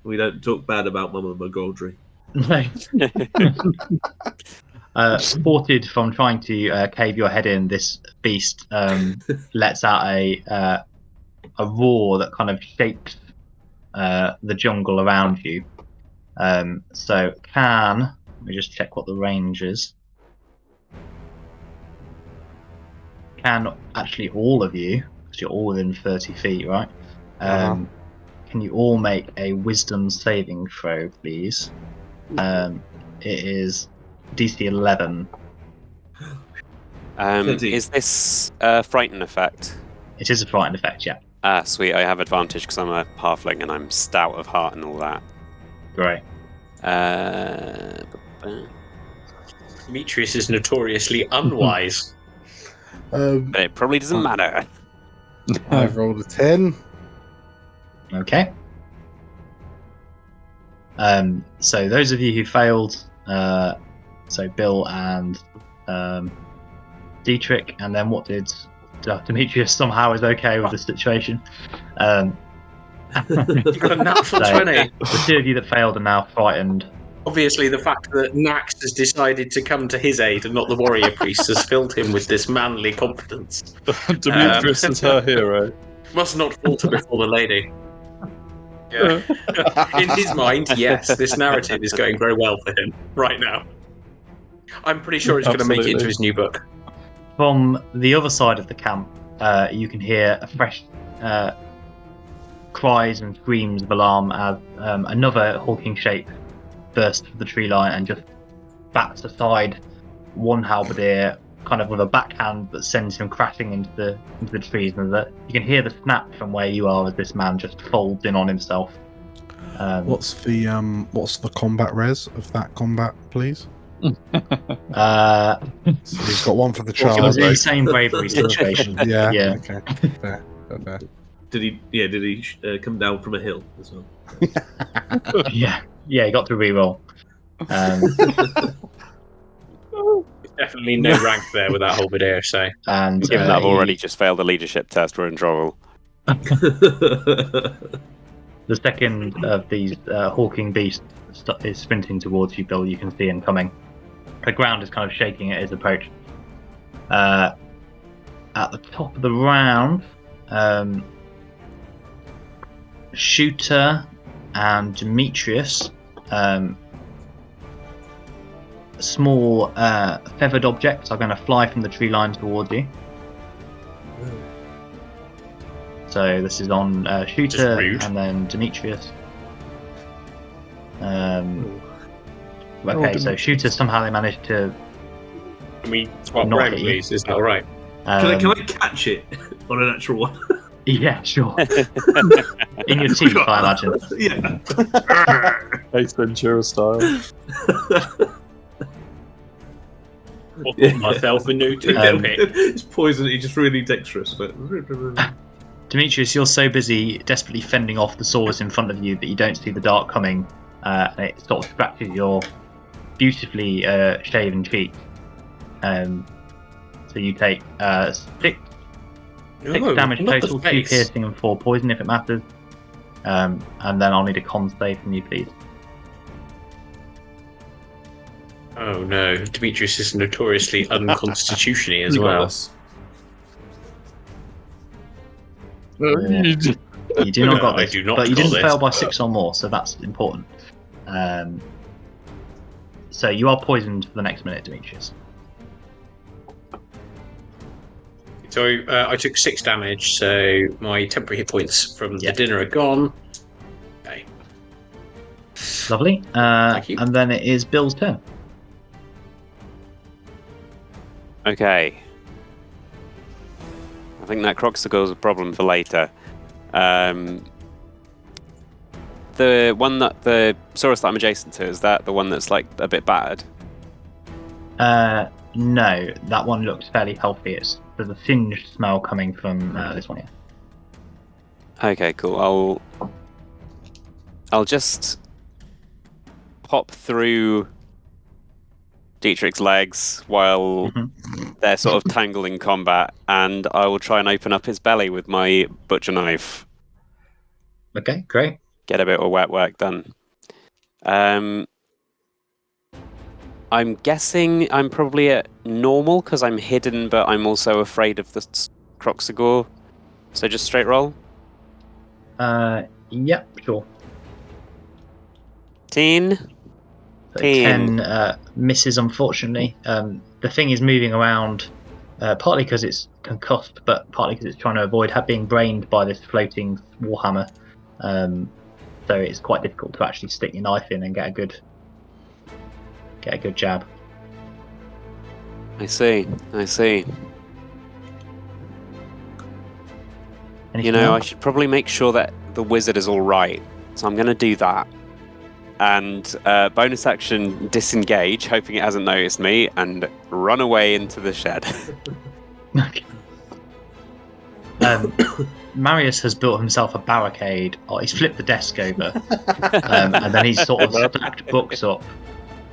we don't talk bad about Mama McGoldrick. Supported from trying to cave your head in, this beast lets out a roar that kind of shakes the jungle around you. So let me just check what the range is. Can actually all of you, because you're all within 30 feet, right? Can you all make a wisdom saving throw, please? It is DC 11. Is this a frighten effect? It is a frightened effect, yeah. Ah, sweet. I have advantage because I'm a halfling and I'm stout of heart and all that. Great. Demetrius is notoriously unwise. But it probably doesn't matter. I've rolled a 10. Okay. So those of you who failed, so Bill and Dietrich, and then what did Demetrius somehow is okay with the situation. You got a natural 20. The two of you that failed are now frightened. Obviously, the fact that Nax has decided to come to his aid and not the warrior priest has filled him with this manly confidence. Demetrius is her hero. Must not falter before the lady. Yeah. In his mind, yes, this narrative is going very well for him right now. I'm pretty sure it's going to make it into his new book. From the other side of the camp, you can hear a fresh cries and screams of alarm as another hulking shape bursts from the tree line and just bats aside one halberdier kind of with a backhand that sends him crashing into the trees, and you can hear the snap from where you are as this man just folds in on himself. What's the combat res of that combat, please? So he's got one for the It child. was the same bravery situation. Yeah. Yeah. Okay. Fair. Did he come down from a hill as well? Yeah, he got to reroll. Definitely no rank there with that whole video, so. And Given that I've already just failed the leadership test, we're in trouble. the second of these hawking beasts is sprinting towards you, Bill. You can see him coming. The ground is kind of shaking at his approach. At the top of the round, Shooter and Demetrius, small feathered objects are going to fly from the tree line towards you. So this is on Shooter rude. and then Demetrius. Okay, so Shooter somehow they managed to. Can we swap Not round, hit you. please? Is that all right? Can I catch it on a natural one? Yeah, sure. In your teeth, I imagine. Yeah. Ace Ventura style. Myself a new two hit. It's poison. He's just really dexterous. But Demetrius, you're so busy desperately fending off the saws in front of you that you don't see the dart coming, and it sort of scratches your beautifully shaven cheek. So you take 6 damage not the total, 2 face. piercing and 4 poison if it matters. And then I'll need a con save from you, please. Oh no, Demetrius is notoriously unconstitutionally as You got well. this. You do not No, got I this, do not but you got didn't this. fail by 6 or more, so that's important. So you are poisoned for the next minute, Demetrius. So I took 6 damage, so my temporary hit points from the dinner are gone. Okay. Lovely. Thank you. And then it is Bill's turn. Okay. I think that Croxicle is a problem for later. The one that the Saurus that I'm adjacent to, is that the one that's like a bit battered? No, that one looks fairly healthy. There's a singed smell coming from this one here. Okay, cool. I'll just pop through Dietrich's legs while they're sort of tangled in combat, and I will try and open up his belly with my butcher knife. Okay, great. Get a bit of wet work done. I'm guessing I'm probably at normal because I'm hidden, but I'm also afraid of the Croxigore. So just straight roll. Yep, sure. 10. So 10 misses, unfortunately. The thing is moving around, partly because it's concussed, but partly because it's trying to avoid being brained by this floating warhammer. So it's quite difficult to actually stick your knife in and get a good jab. I see. Anything You know, I else? should probably make sure that the wizard is all right. So I'm going to do that. And bonus action, disengage, hoping it hasn't noticed me, and run away into the shed. Marius has built himself a barricade. He's flipped the desk over, and then he's sort of stacked books up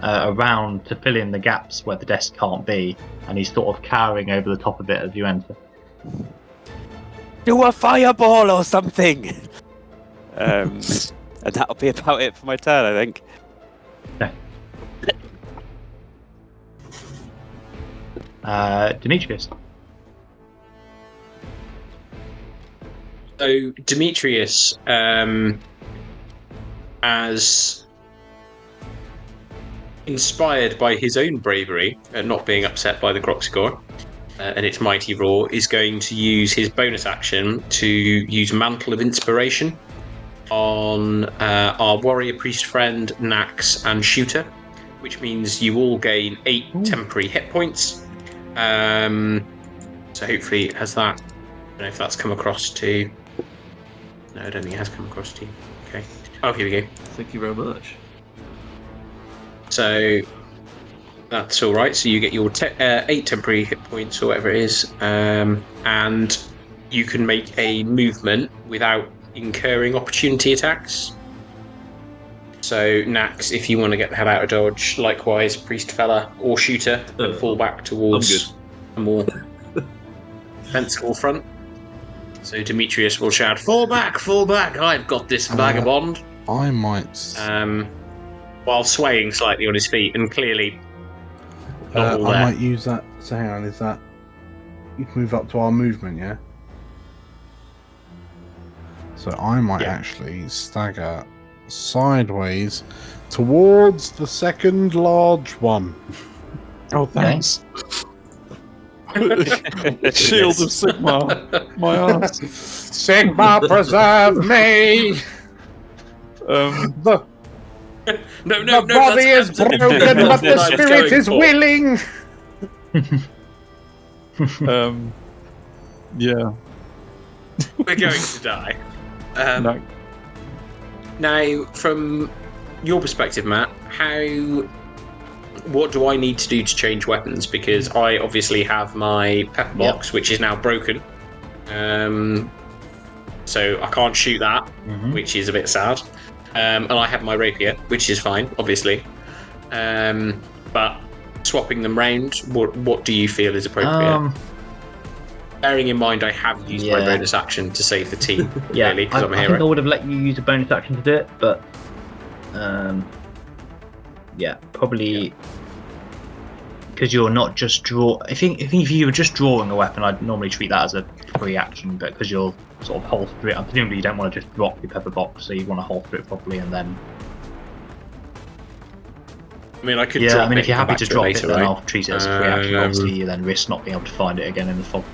around to fill in the gaps where the desk can't be, and he's sort of cowering over the top of it as you enter. Do a fireball or something! And that'll be about it for my turn, I think. Demetrius. So Demetrius, as inspired by his own bravery and not being upset by the Croxigore and its mighty roar, is going to use his bonus action to use Mantle of Inspiration on our warrior priest friend Nax and Shooter, which means you all gain 8 temporary hit points. So hopefully it has that. I don't know if that's come across to. No, I don't think it has come across to you. Okay. Oh, here we go. Thank you very much. So that's all right. So you get your 8 temporary hit points or whatever it is, and you can make a movement without incurring opportunity attacks. So Nax, if you want to get the hell out of dodge, likewise, priest fella or shooter, and fall back towards a more defensible front. So Demetrius will shout, fall back, I've got this vagabond. I might. While swaying slightly on his feet and clearly not all I there. might use that. So hang on, is that you can move up to our movement, yeah? So I might actually stagger sideways towards the second large one. Oh, thanks. Shield of Sigmar. My ass. Sigma, preserve me! No, The body is that's broken, not but the what I was spirit going is for. willing! Yeah. We're going to die. No. Now, from your perspective, Matt, what do I need to do to change weapons? Because I obviously have my pepper box, which is now broken. So I can't shoot that, which is a bit sad. And I have my rapier, which is fine, obviously. But swapping them round, what do you feel is appropriate? Bearing in mind I have used my bonus action to save the team, really, because I'm a I hero. think I would have let you use a bonus action to do it, but probably because you're not just I think if you were just drawing a weapon, I'd normally treat that as a free action, but because you're sort of holster it, presumably you don't want to just drop your pepper box, so you want to holster it properly and then. I mean, I could drop it. If you're happy to drop later, it, then right? I'll treat it as a free action. Obviously, you then risk not being able to find it again in the fog.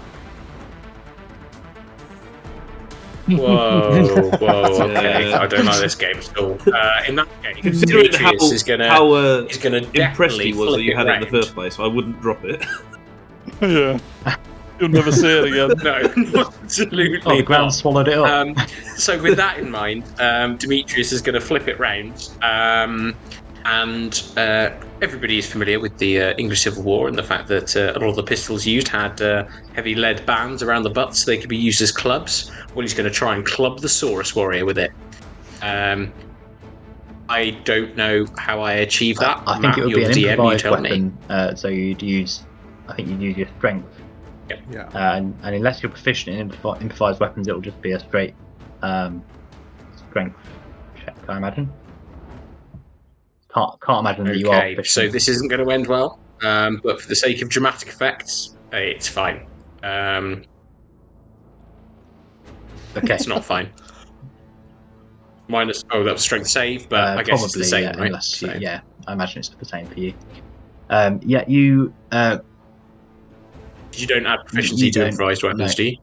Whoa, okay. I don't like this game at all. In that case, Considering Demetrius is gonna impressed he was that you had it in the first place, I wouldn't drop it. Yeah. You'll never see it again. No, absolutely. Oh, the ground not. swallowed it up. So with that in mind, Demetrius is going to flip it round, and everybody is familiar with the English Civil War and the fact that a lot of the pistols used had heavy lead bands around the butts, so they could be used as clubs. Well, he's going to try and club the Saurus warrior with it. I don't know how I achieve that. I think Matt, it would you're be an the DM, you improvised tell me. weapon, so you'd use your strength. Yeah. And unless you're proficient in improvised weapons, it will just be a straight strength check, I imagine. Can't imagine that you are Okay, proficient. so this isn't going to end well, but for the sake of dramatic effects, it's fine. Okay. It's not fine. Minus, that was strength save, but I guess it's the same, right? Unless So. I imagine it's the same for you. You. You don't add proficiency to improvised weapons, do you?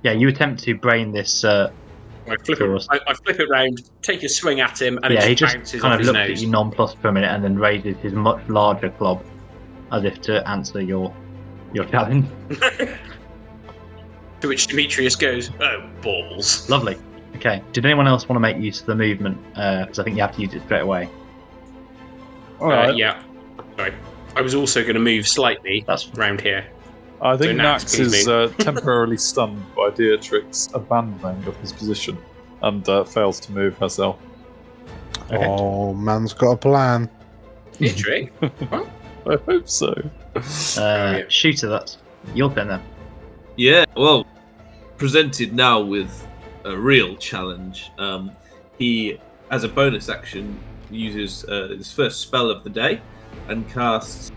You attempt to brain this. I flip it round, take a swing at him, and he it just just bounces kind off of his looks at nose. you nonplussed for a minute, and then raises his much larger club, as if to answer your challenge. To which Demetrius goes, "Oh, balls!" Lovely. Okay. Did anyone else want to make use of the movement? Because I think you have to use it straight away. All right. Yeah. Sorry. I was also going to move slightly round here. I think So Nax please is temporarily stunned by Dietrich's abandoning of his position and fails to move herself. Okay. Oh, man's got a plan. Dietrich? I hope so. Shooter, that's your turn then. Yeah, well, presented now with a real challenge. He, as a bonus action, uses his first spell of the day and casts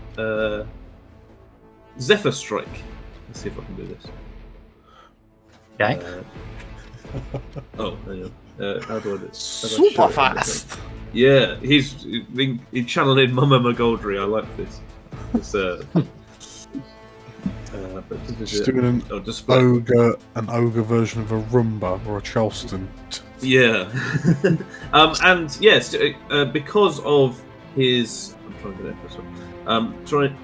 Zephyr Strike. Let's see if I can do this. Okay. There you go. How do I do it? Super fast! Yeah, he's channeling Mama McGoldrick. I like this. Just doing an ogre version of a Roomba or a Charleston. Yeah. And yes, because of his... I'm trying to get it this one.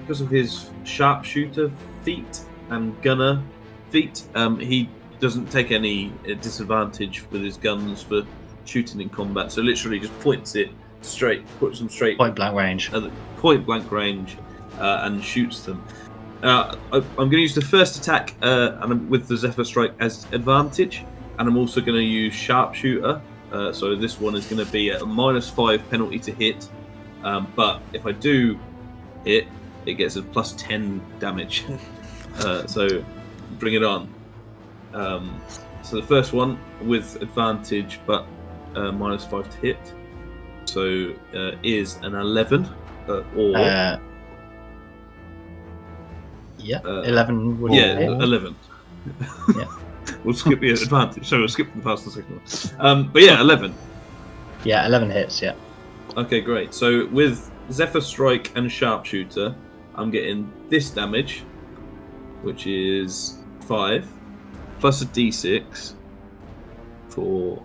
Because of his sharpshooter feat and gunner feat, he doesn't take any disadvantage with his guns for shooting in combat. So literally just puts them straight Point blank range. at the point blank range and shoots them. I'm going to use the first attack with the Zephyr Strike as advantage, and I'm also going to use sharpshooter. So this one is going to be a -5 penalty to hit, but if I do hit, it gets a +10 damage. So bring it on. So the first one with advantage, but -5 to hit. So is an 11 or. 11 would hit. 11. Yeah. We'll skip the advantage. So we'll skip the past the second one. But yeah, 11. Yeah, 11 hits, yeah. Okay, great. So with Zephyr Strike and Sharpshooter, I'm getting this damage, which is 5 plus a d6 for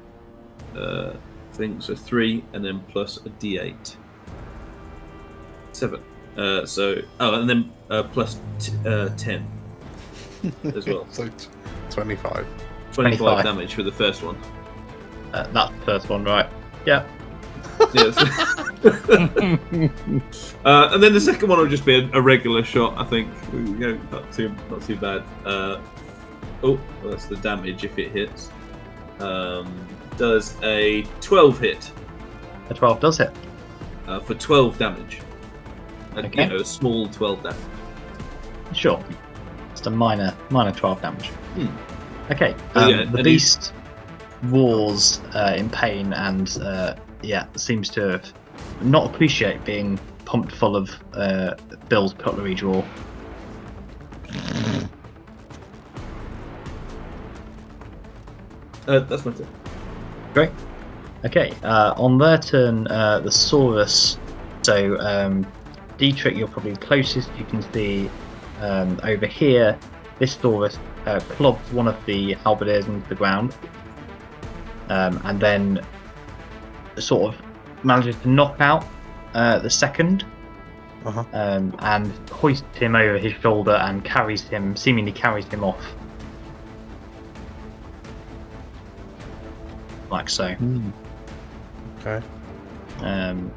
things, so 3, and then plus a d8. 7. And then plus 10 as well. So 25. 25 damage for the first one. That's the first one, right? Yeah. Yes. And then the second one will just be a regular shot, I think. Not too bad. That's the damage if it hits. Does a 12 hit? A 12 does hit. For 12 damage. Okay. A small 12 damage. Sure. Just a minor 12 damage. Okay. The beast roars in pain and seems to not appreciate being pumped full of Bill's cutlery drawer. That's my turn. Great. Okay. On their turn, the Saurus. So, Dietrich, you're probably closest. You can see over here, this Saurus clubs one of the halberdiers into the ground, and then sort of manages to knock out the second, and hoists him over his shoulder and seemingly carries him off. Like so. Okay. And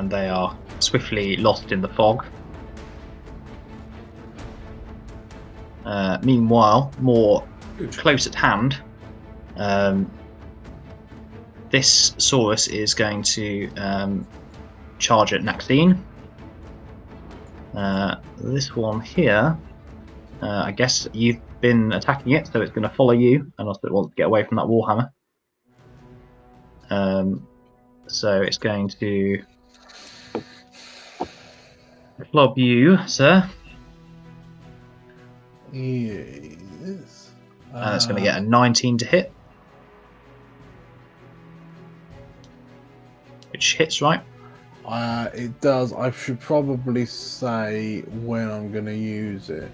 they are swiftly lost in the fog. Meanwhile, more close at hand, this Saurus is going to charge at Naxine. This one here, I guess you've been attacking it, so it's going to follow you, unless it wants to get away from that Warhammer. So it's going to club you, sir. Yes. And it's going to get a 19 to hit. Which hits, right? It does. I should probably say when I'm going to use it.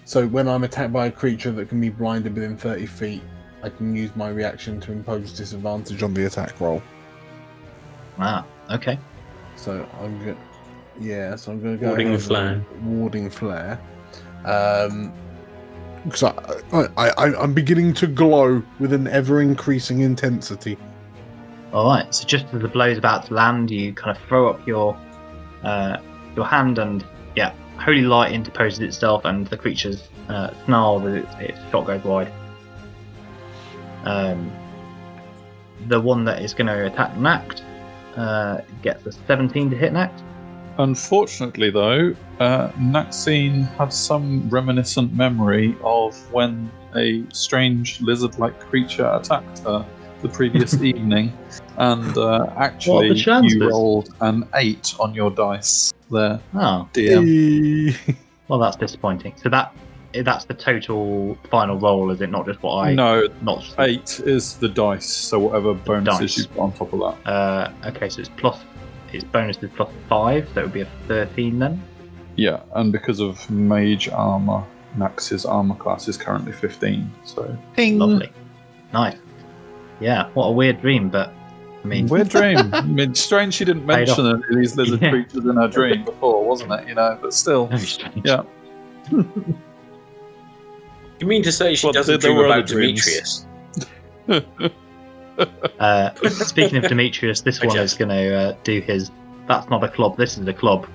So when I'm attacked by a creature that can be blinded within 30 feet, I can use my reaction to impose disadvantage on the attack roll. Ah, okay. So I'm going to go Warding flare. Warding flare. Because I'm beginning to glow with an ever-increasing intensity. Alright, so just as the blow's about to land, you kind of throw up your hand and, holy light interposes itself and the creature's snarl as its shot goes wide. The one that is going to attack Nact gets a 17 to hit Nact. Unfortunately, though, Naxine had some reminiscent memory of when a strange lizard-like creature attacked her the previous evening, and actually you rolled an 8 on your dice there. Oh, DM. Well, that's disappointing. So that's the total final roll, is it? Not just what I... No, not 8 is the dice, so whatever bonuses you put on top of that. Okay, so its bonus is plus 5, so it would be a 13 then? Yeah, and because of mage armor, Nax's armor class is currently 15, so... Ping! Lovely. Nice. Yeah, what a weird dream, but I mean... Weird dream. I mean, strange she didn't mention any of these lizard creatures in her dream before, wasn't it? But still. Very strange. Yeah. You mean to say she doesn't dream about Demetrius? Speaking of Demetrius, this one is going to do his... That's not a club, this is a club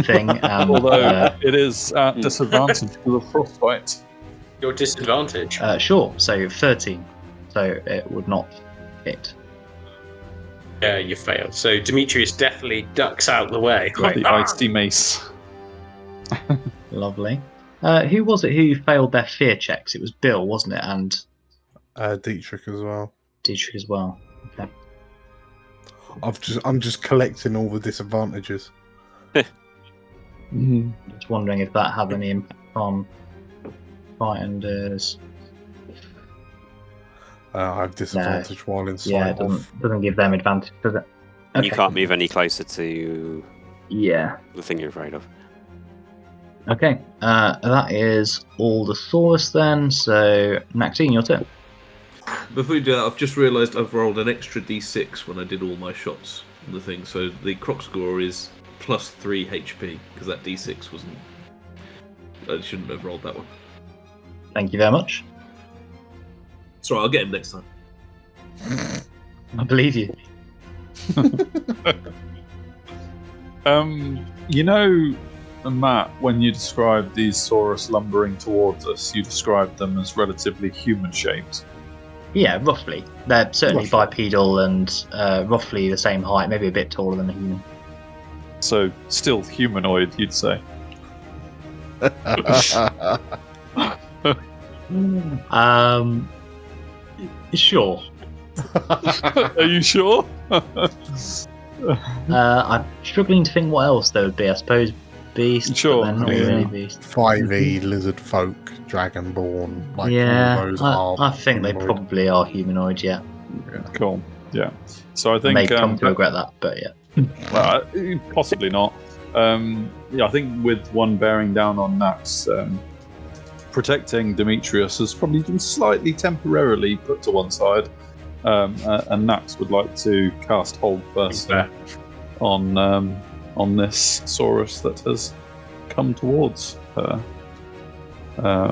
thing. Although it is at disadvantage for the frostbite. Your disadvantage? Sure, so 13. So it would not hit. Yeah, you failed. So Demetrius definitely ducks out the way. The icy mace. Lovely. Who was it who failed their fear checks? It was Bill, wasn't it? And Dietrich as well. Dietrich as well. Okay. I'm just collecting all the disadvantages. Just wondering if that had any impact on Fighters. I have disadvantage while inside. Yeah, it doesn't give them advantage, does it? And you can't move any closer to the thing you're afraid of. Okay, that is all the Saurus then. So, Maxine, your turn. Before you do that, I've just realised I've rolled an extra d6 when I did all my shots on the thing. So the croc score is plus 3 HP because that d6 wasn't. I shouldn't have rolled that one. Thank you very much. Sorry, I'll get him next time. I believe you. You know, Matt, when you described these Saurus lumbering towards us, you described them as relatively human-shaped. Yeah, roughly. They're certainly Roughly. bipedal and roughly the same height, maybe a bit taller than a human. So, still humanoid, you'd say. Sure. Are you sure? I'm struggling to think what else there would be. I suppose beasts, Sure, but they're not yeah. really beasts. 5e, lizard folk, dragonborn, like Yeah, all those are. I think they humanoid. probably are humanoid, yeah. Cool. Yeah. So I I may think come to regret that, but yeah. possibly not. Yeah, I think with one bearing down on Nax, protecting Demetrius has probably been slightly temporarily put to one side, and Nax would like to cast Hold Person on this Saurus that has come towards her,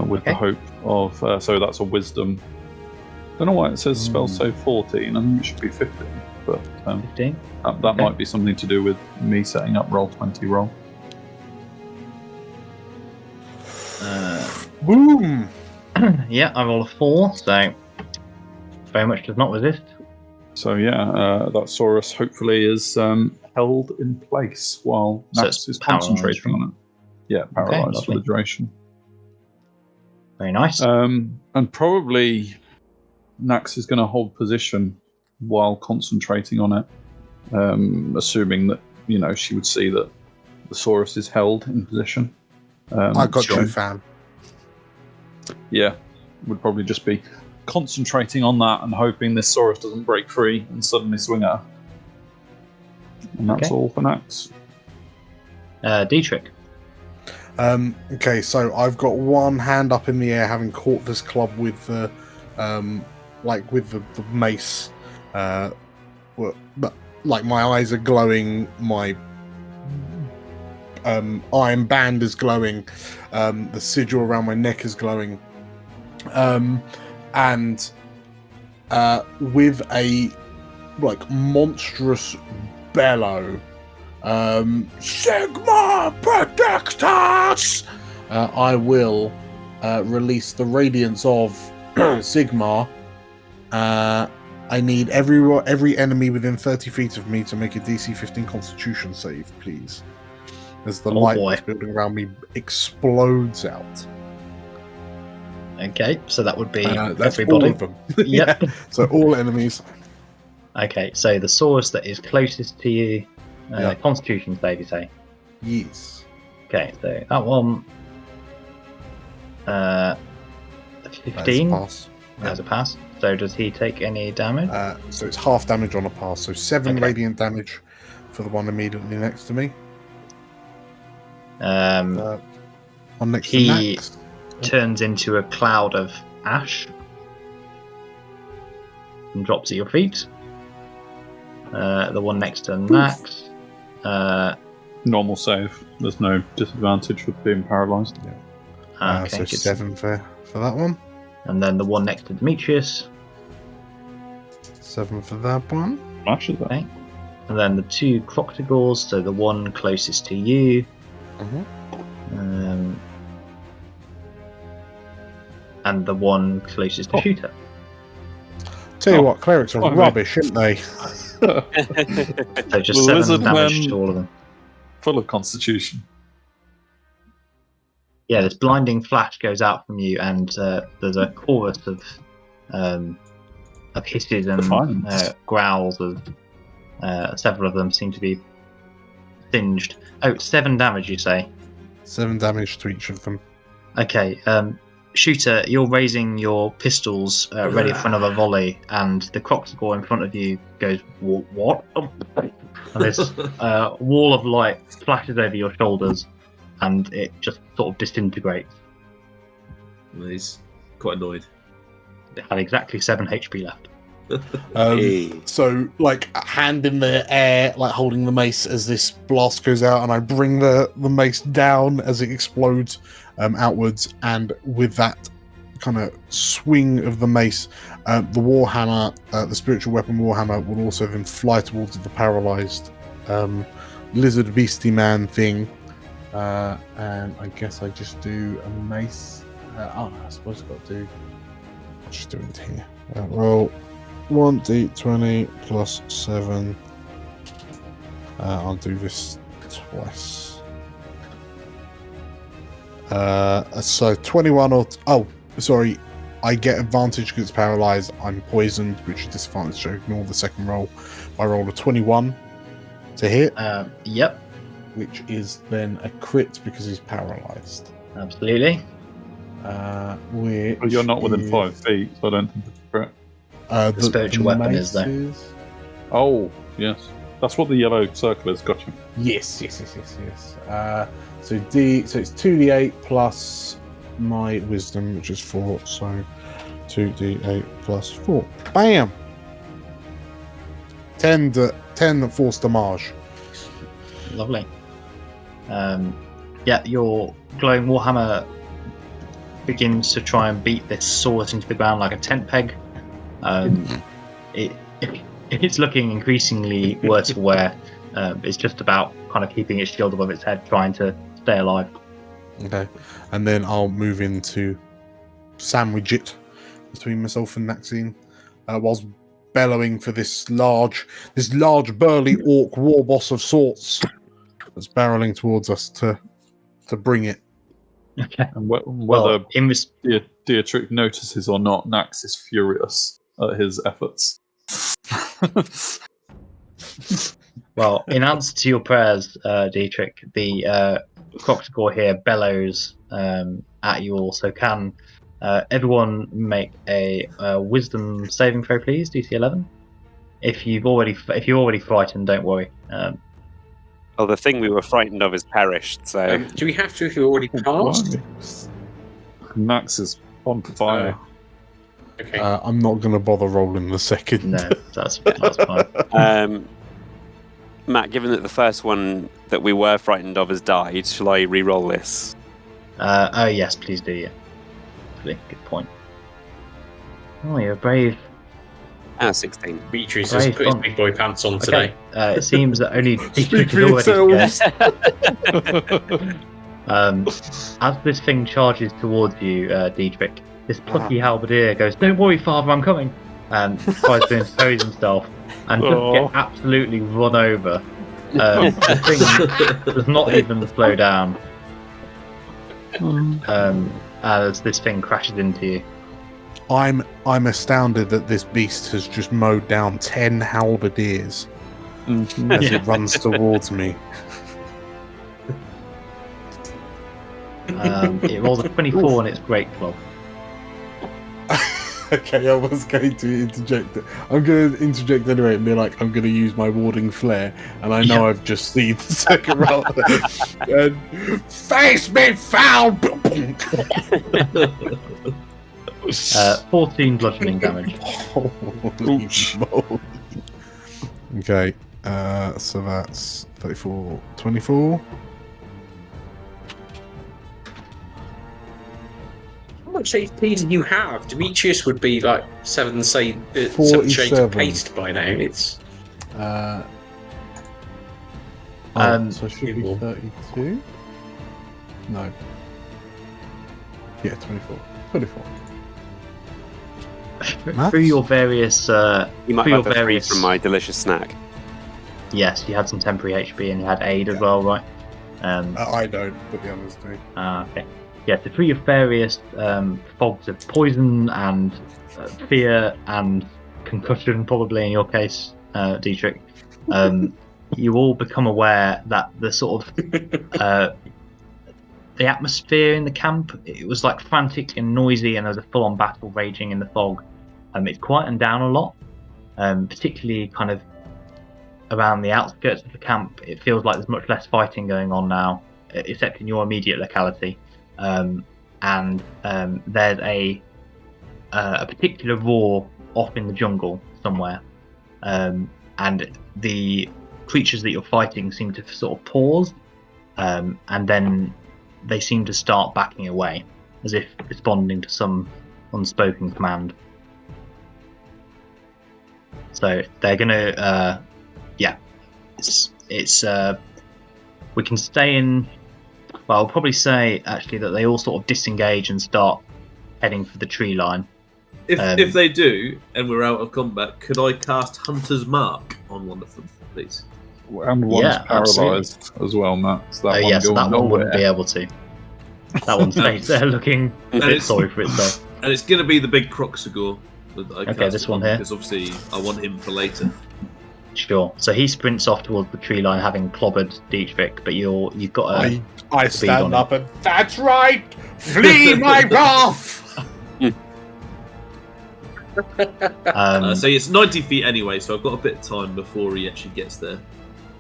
with the Okay. hope of. So that's a Wisdom. Don't know why it says spell save 14. I think it should be 15, but 15. that Okay. might be something to do with me setting up roll 20 roll. Boom! Yeah, I roll a 4, so very much does not resist. So yeah, that Saurus hopefully is held in place while So Nax it's is paralysed, concentrating right? on it. Yeah, paralyzed for lovely. the duration. Very nice. And probably Nax is going to hold position while concentrating on it, assuming that she would see that the Saurus is held in position. I got Sure. you, fam. Yeah, would probably just be concentrating on that and hoping this Saurus doesn't break free and suddenly swing at her. And that's Okay. all for Nax. Dietrich. Okay, so I've got one hand up in the air, having caught this club with the, with the mace. But like my eyes are glowing, my iron band is glowing, the sigil around my neck is glowing, and with a monstrous bellow. Sigma, protect us! I will release the radiance of Sigma. I need every enemy within 30 feet of me to make a DC 15 Constitution save, please. As the light boy. that's building around me explodes out. Okay, so that would be That's everybody. all of them. Yep. Yeah, so all enemies. Okay, so the Saurus that is closest to you, Yeah. Constitution save, you say? Yes. Okay, so that one, 15 Pass. as a pass. So does he take any damage? So it's half damage on a pass. So 7 Okay. radiant damage for the one immediately next to me. On next to He Nax. turns into a cloud of ash and drops at your feet. The one next to Nax. Normal save. There's no disadvantage with being paralyzed. Okay, So good. 7 for that one. And then the one next to Demetrius. 7 for that one. Smashes that. Okay. And then the two Croctogors, so the one closest to you. And the one closest to Shooter. Tell you what, clerics are Oh, rubbish, aren't they? So just The 7 lizard damage men- to all of them. Full of constitution. Yeah, this blinding flash goes out from you, and there's a chorus of hisses and Defiance. growls of several of them seem to be singed. Oh, 7 damage, you say? 7 damage to each of them. Okay, Shooter, you're raising your pistols ready for another volley, and the Croctogor in front of you goes, "What?" And this wall of light flashes over your shoulders, and it just sort of disintegrates. He's quite annoyed. It had exactly 7 HP left. Hey. So, like, hand in the air, like holding the mace as this blast goes out, and I bring the mace down as it explodes outwards, and with that kind of swing of the mace, the Warhammer, the spiritual weapon Warhammer, will also then fly towards the paralyzed lizard beastie man thing. And I guess I just do a mace. I suppose I've got to do. I'll just do it here. Roll 1d20 plus 7. I'll do this twice. So 21 or sorry, I get advantage because it's paralyzed. I'm poisoned, which is disadvantage, so ignore the second roll. I roll a 21 to hit. Yep, Which is then a crit because he's paralyzed. absolutely. Which Well, you're not within is, 5 feet, so I don't think it's correct. The spiritual weapon is there. maces- Oh, yes. That's what the yellow circle is. Gotcha. Yes. So it's 2d8 plus my wisdom, which is 4. So 2d8 plus 4. Bam! 10 force damage. Lovely. Your glowing warhammer begins to try and beat this sword into the ground like a tent peg. It's looking increasingly worse for wear. It's just about kind of keeping its shield above its head, trying to stay alive. Okay, and then I'll move into sandwich it between myself and Maxine, whilst bellowing for this large burly orc war boss of sorts that's barreling towards us to bring it. Okay. And whether Well, Dietrich notices or not, Nax is furious at his efforts. Well, in answer to your prayers, Dietrich, the Croctogore here bellows at you all. So can everyone make a wisdom saving throw, please? DC 11. If you're already frightened, don't worry. Well, the thing we were frightened of is perished, so... Do we have to if you already passed? Nax is on fire. Okay. I'm not going to bother rolling the second. No, that's fine. Matt, given that the first one that we were frightened of has died, shall I re-roll this? Oh yes, please do. Yeah, good point. Oh, you're brave. 16. Demetrius has Brave put his fun. big boy pants on today. It seems that only Dietrich for is already yourselves. scared. As this thing charges towards you, Dietrich, this plucky halberdier goes, "Don't worry, father, I'm coming," and tries to impose himself and just get absolutely run over. The thing does not even slow down as this thing crashes into you. I'm astounded that this beast has just mowed down 10 halberdiers as it runs towards me. It rolls a 24 on its great club. Okay, I was going to interject. I'm going to interject anyway and be like, I'm going to use my warding flare, and I know I've just seen the second roll. And face me, foul! 14 bludgeoning damage. Holy moly. Okay, so that's 34, 24. How much HP do you have? Demetrius would be like 7 shades of 47. paste by now. It's So it should be 32? No. Yeah, 24. 24. Through your various You might For your have the 3 various- from my delicious snack. yes, you had some temporary HP and you had aid as well, right? I don't, but the others do. Okay. Yeah, so through your various fogs of poison and fear and concussion, probably in your case, Dietrich, you all become aware that the sort of the atmosphere in the camp, it was like frantic and noisy, and there was a full-on battle raging in the fog. It's quietened down a lot, particularly kind of around the outskirts of the camp. It feels like there's much less fighting going on now. except in your immediate locality. And there's a particular roar off in the jungle somewhere, and the creatures that you're fighting seem to sort of pause, and then they seem to start backing away, as if responding to some unspoken command. So they're gonna, it's we can stay in. Well, I'll probably say actually that they all sort of disengage and start heading for the tree line. If they do, and we're out of combat, could I cast Hunter's Mark on one of them, please? And one's paralysed as well, Matt. So that one so that one wouldn't be able to. That one stays there looking a bit sorry for itself. And it's going to be the big Croxagore that I Okay, this one here. because obviously I want him for later. Sure. So he sprints off towards the tree line, having clobbered Dietrich, but you've got a. I stand up and that's right. Flee my wrath. So it's 90 feet anyway, so I've got a bit of time before he actually gets there.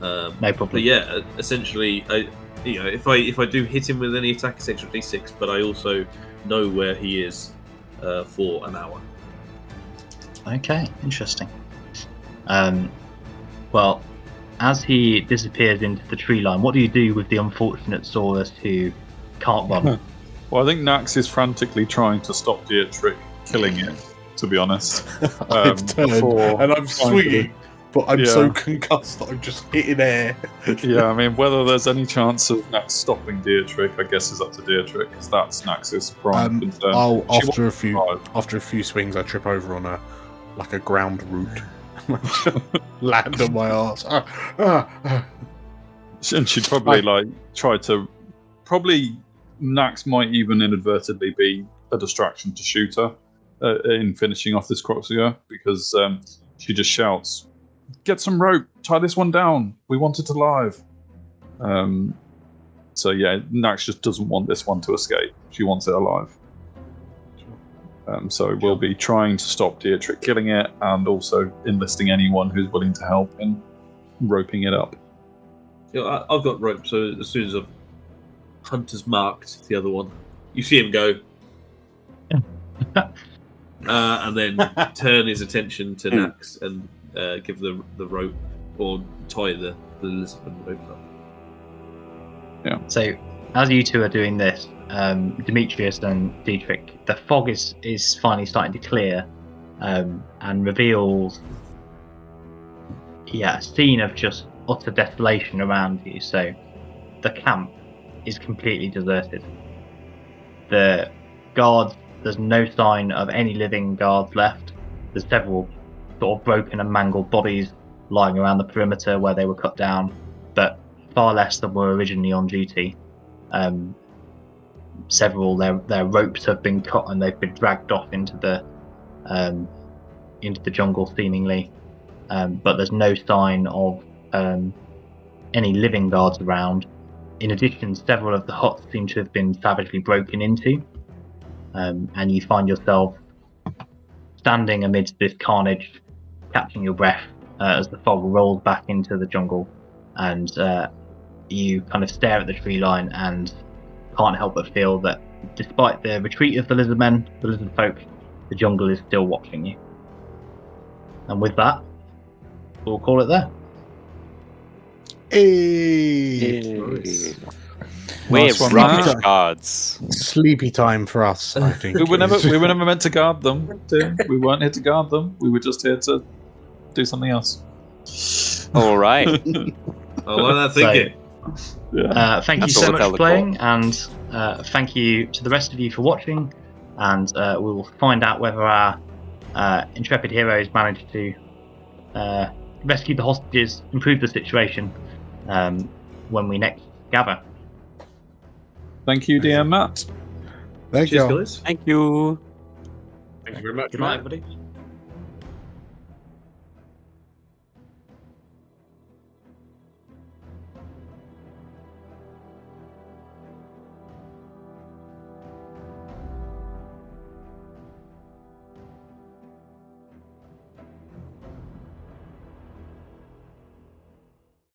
No problem. But yeah, essentially, if I do hit him with any attack, it's extra d6, but I also know where he is for an hour. Okay, interesting. Well, as he disappears into the tree line, what do you do with the unfortunate Saurus who can't run? Well, I think Nax is frantically trying to stop Dietrich killing it, to be honest. I've turned and I'm swinging, but I'm so concussed that I'm just hitting air. Yeah, I mean, whether there's any chance of Nax stopping Dietrich, I guess is up to Dietrich, because that's Nax's prime concern. After a few swings, I trip over on a ground root. Land on my ass. And she'd probably try to. Probably Nax might even inadvertently be a distraction to shoot her in finishing off this Croxia, because she just shouts, "Get some rope! Tie this one down! We want it alive!" So yeah, Nax just doesn't want this one to escape. She wants it alive. So we'll be trying to stop Dietrich killing it, and also enlisting anyone who's willing to help in roping it up. Yeah, I've got rope, so as soon as I've Hunter's marked the other one, you see him go, and then turn his attention to Nax and give the rope, or tie the Lisbon rope up. Yeah. So as you two are doing this, Demetrius and Dietrich, the fog is finally starting to clear, and reveals a scene of just utter desolation around you. So the camp is completely deserted. The guards, there's no sign of any living guards left. There's several sort of broken and mangled bodies lying around the perimeter where they were cut down, but far less than were originally on duty. Several their ropes have been cut and they've been dragged off into the jungle seemingly, but there's no sign of any living guards around. In addition, several of the huts seem to have been savagely broken into, and you find yourself standing amidst this carnage, catching your breath as the fog rolls back into the jungle, and you kind of stare at the tree line and can't help but feel that despite the retreat of the lizard folk, the jungle is still watching you. And with that, we'll call it there. Nice. We're Nice one, rubbish Matt. guards. Sleepy time for us, I think. We were never meant to guard them, Tim. We weren't here to guard them. We were just here to do something else. All right. I like that thinking. Thank you so much for playing, and thank you to the rest of you for watching, and we will find out whether our intrepid heroes managed to rescue the hostages, improve the situation when we next gather. Thank you, DM Matt. Thank Cheers, you. guys. Thank you. Thank you very much, Good night, Matt. everybody.